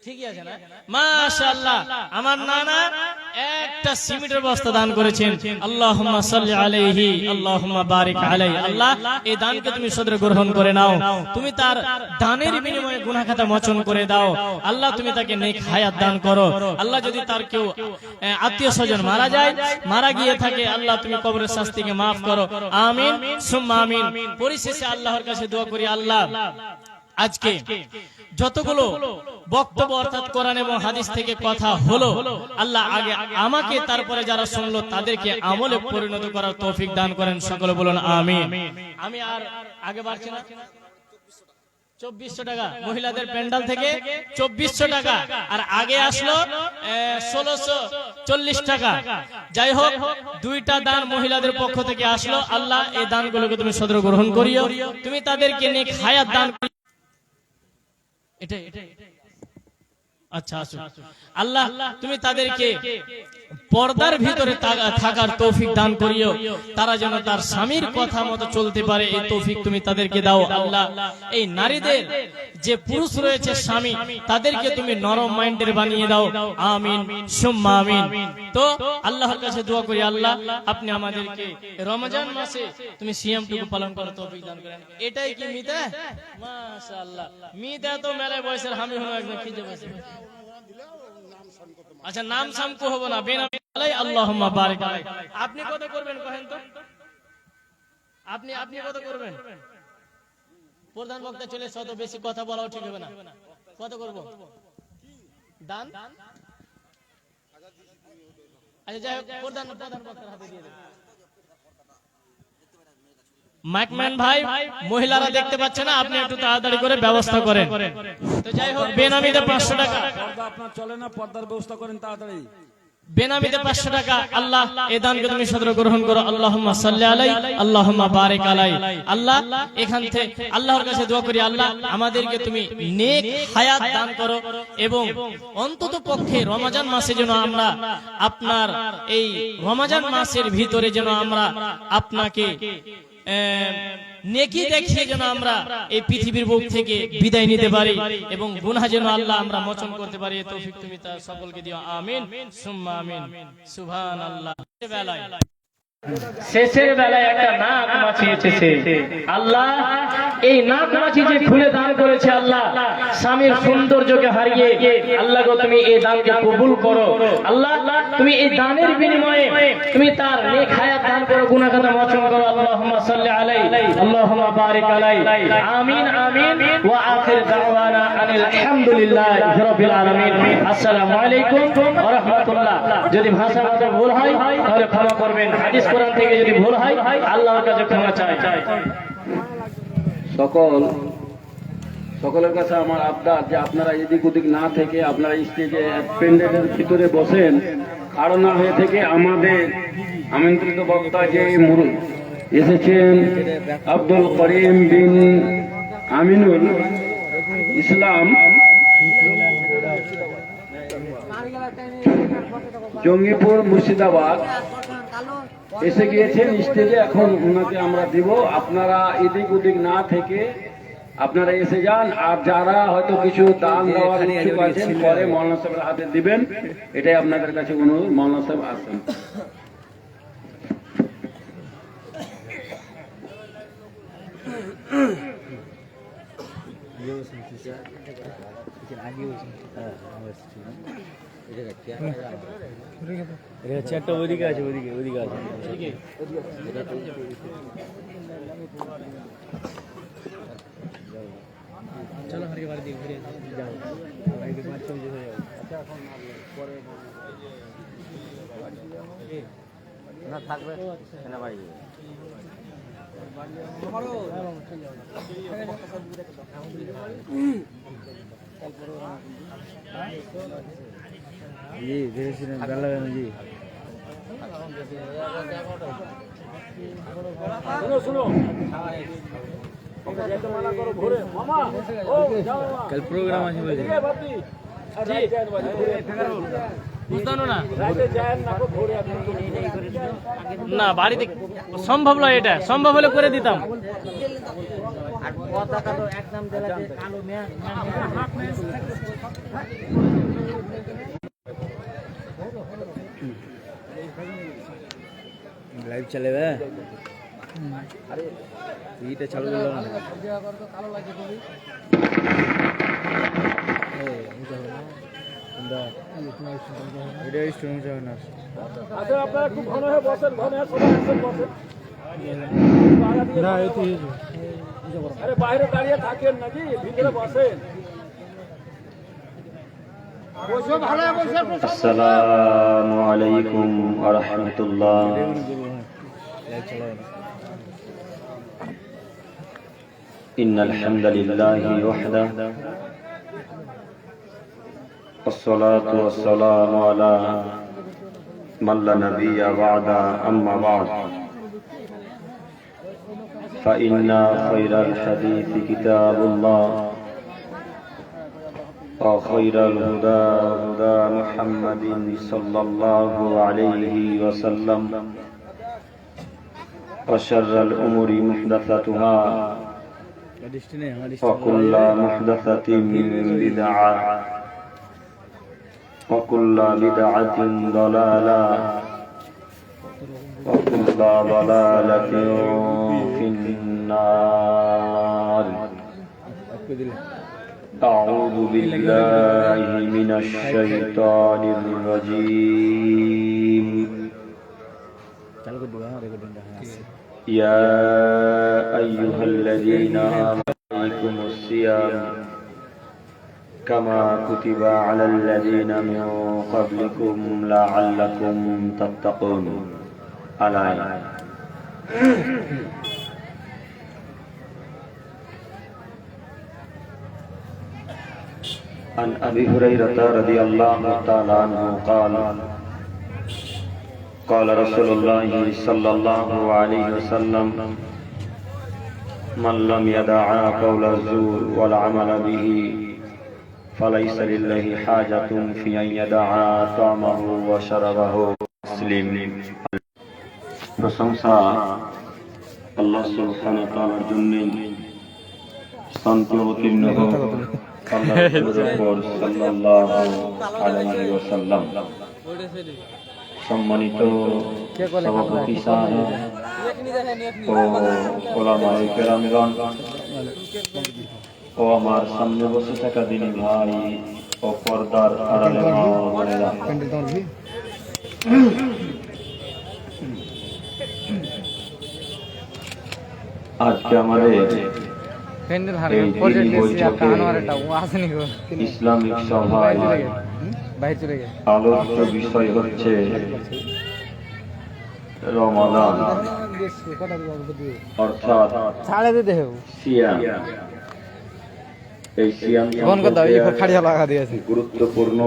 ঠিকই আছে না মাশাআল্লাহ আমার নানা একটা সিমেন্টের বস্তা দান করেছেন আল্লাহুম্মা সাল্লি আলাইহি আল্লাহুম্মা বারিক আলাইহি আল্লাহ এই দানকে তুমি সদর গ্রহণ করে নাও তুমি তার দানের বিনিময়ে গুনাহ খাতা মোচন করে দাও আল্লাহ তুমি তাকে নেক হায়াত দান করো আল্লাহ যদি তার কেউ আত্মীয়স্বজন মারা যায় মারা গিয়ে থাকে আল্লাহ তুমি কবরের শাস্তিকে maaf করো আমিন সুম্মা আমিন পরিশেষে আল্লাহর কাছে দোয়া করি আল্লাহ আজকে যতগুলো বক্তব্য অর্থাৎ কোরআন এবং হাদিস থেকে কথা হলো আল্লাহ আগে আমাকে তারপরে যারা শুনলো তাদেরকে আমলে পরিণত করার তৌফিক দান করেন সকলে বলুন আমিন আমি আর আগে বাড়ছি না 2400 টাকা মহিলাদের প্যান্ডেল থেকে 2400 টাকা আর আগে আসলো 1640 টাকা যাই হোক দুইটা দান মহিলাদের পক্ষ থেকে আসলো আল্লাহ এই দানগুলোকে তুমি সদর গ্রহণ করিও তুমি তাদেরকে নেক হায়াত দান এটা আচ্ছা আল্লাহ তুমি তাদেরকে পর্দার ভিতরে থাকার তৌফিক দান করিও তারা যেন তার স্বামীর কথা মতো চলতে পারে এই তৌফিক তুমি তাদেরকে দাও আল্লাহ এই নারীদের যে পুরুষ রয়েছে স্বামী তাদেরকে তুমি নরম মাইন্ডের বানিয়ে দাও আমিন সুম্মা আমিন তো আল্লাহর কাছে দোয়া করি আল্লাহ আপনি আমাদেরকে রমজান মাসে তুমি সিয়ামটুকু পালন করার তৌফিক দান করেন এটাই কি মিতা মাশাআল্লাহ মিতা তো মেলায় বয়সের আমি হলো একদম খিজে বসে আচ্ছা নাম সামকু হবো না বেনামি আল্লাহুম্মা বারিক আলাইহি আপনি কত করবেন কহেন তো আপনি কত করবেন প্রধান বক্তা চলে শত বেশি কথা বলাও ঠিক হবে না কত করব দান আচ্ছা যাই হোক প্রধান বক্তার হাতে দিয়ে দেন মাইকম্যান ভাই মহিলারা দেখতে পাচ্ছে না আপনি একটু তাড়াতাড়ি করে ব্যবস্থা করেন তো যাই হোক বেনামিতে 500 টাকা পর্দা আপনার চলে না পর্দার ব্যবস্থা করেন তাড়াতাড়ি বেনামিতে 500 টাকা আল্লাহ এই দানকে তুমি সদর গ্রহণ করো আল্লাহুম্মা সাল্লি আলাইহি আল্লাহুম্মা বারিক আলাইহি আল্লাহ এখান থেকে আল্লাহর কাছে দোয়া করি আল্লাহ আমাদেরকে তুমি নেক হায়াত দান করো এবং অন্তত পক্ষে রমজান মাসে যেন আমরা আপনার এই রমজান মাসের ভিতরে যেন আমরা আপনাকে নেকি দেখিয়ে যেন আমরা এই পৃথিবীর বুক থেকে বিদায় নিতে পারি এবং গুনাহ যেন আল্লাহ আমরা মোচন করতে পারি এই তৌফিক তুমি তা সকলকে দিও আমিন সুম্মা আমিন সুবহানাল্লাহ শেষের বেলায় একটা নাক মাছি এসেছে। আল্লাহ, এই নাক মাছি যে খুলে দান করেছে, আল্লাহ স্বামীর সৌন্দর্যকে হারিয়ে, আল্লাহ গো তুমি এই দানকে কবুল করো। আল্লাহ তুমি এই দানের বিনিময়ে তুমি তার নেক হায়াত দান করো, গুনাহ খাতা মোচন করো। আল্লাহুম্মা সাল্লি আলাইহি আল্লাহুম্মা বারিক আলাইহি। আমিন আমিন। ওয়া আখির দাওয়ানা আনিল হামদুলিল্লাহি রাব্বিল আলামিন। আসসালামু আলাইকুম ওয়া রাহমাতুল্লাহ। যদি ভাষাগত ভুল হয় তাহলে ক্ষমা করবেন। হাদিস কোরআন থেকে যদি ভুল হয় আল্লাহর কাছে ক্ষমা চাই। সকলের কাছে আমার আবদার যে আপনারা এদিক ওদিক না থেকে আপনারা স্টেজে প্যান্ডেলের ভিতরে বসেন, কারো না হয়ে থেকে আমাদের আমন্ত্রিত বক্তা যে এসেছেন আব্দুল করিম বিন আমিনুল ইসলাম, জঙ্গিপুর মুর্শিদাবাদ, এসে গিয়েছেন স্টেজে। এখন ওনাকে আমরা দিব। আপনারা এদিক ওদিক না থেকে আপনারা এসে যান। আর যারা হয়তো কিছু দান দেওয়ার ইচ্ছুক আছেন পরে মৌলানা সাহেবের হাতে দিবেন, এটাই আপনাদের কাছে অনুরোধ। মৌলানা সাহেব আসেন। চেয়ারটা ওইদিকে আছে, ওইদিকে ওইদিকে আছে। চলো হরিকে বাড়ি দিয়ে ঘুরে যাও। না থাকবে না বাড়ি জি ভেবেছিলেন ভালো লাগে না জি। কাল প্রোগ্রাম আছে বলছি। না বাড়িতে সম্ভব নয়, এটা সম্ভব হলে করে দিতাম। লাইভ চালাবে এইটা চালু করলাম না। এটা স্টুডেন্ট যাবে না। আচ্ছা আপনারা খুব ঘন হয়ে বসেন, ঘন হয়ে সবাই আসেন, বসেন। না এটি আরে বাইরে দাঁড়িয়ে থাকেন নাকি, ভিতরে বসেন। আসসালামু আলাইকুম ওয়া রাহমাতুল্লাহ। ইন্নাল হামদালিল্লাহি ওয়াহদাহু ওয়াসসালাতু ওয়াসসালামু আলা মান লা নাবিয়্যা বা'দা, আম্মা বা'দ। فإن خير الحديث كتاب الله وخير الهدى هدى محمد صلى الله عليه وسلم وشر الأمور محدثاتها وكل محدثة بدعة وكل بدعة ضلالة وكل ضلالة في النار. أعوذ بالله من الشيطان الرجيم. يا أيها الذين آمنوا عليكم الصيام كما كتب على الذين من قبلكم لعلكم تتقون. الآية. عن أبي هريرة رضي الله تعالى عنه قال قال رسول الله صلى الله عليه وسلم من لم يدع قول الزور والعمل به فليس لله حاجة في أن يدع طعمه وشربه. مسلم. প্রশংসা আল্লাহ সুবহানাহু ওয়া তাআলার জন্য, শান্তি অবতীর্ণ হোক আল্লাহর উপর সাল্লাল্লাহু আলাইহি ওয়াসাল্লাম। সম্মানিত সভাপতি সাহেব ও ওলামায়ে কেরামগণ ও আমার সামনে বসে থাকা দিনী ভাই ও পর্দার আড়ালে মা ও বোনেরা, আজকে আমাদের এই দিনী বৈঠকে ইসলামিক সভায় আলোচ্য বিষয় হচ্ছে রমাদান অর্থাৎ সিয়াম। এই সিয়াম সম্পর্কে গুরুত্বপূর্ণ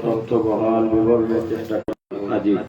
তথ্য বহাল বিবরণের চেষ্টা করি।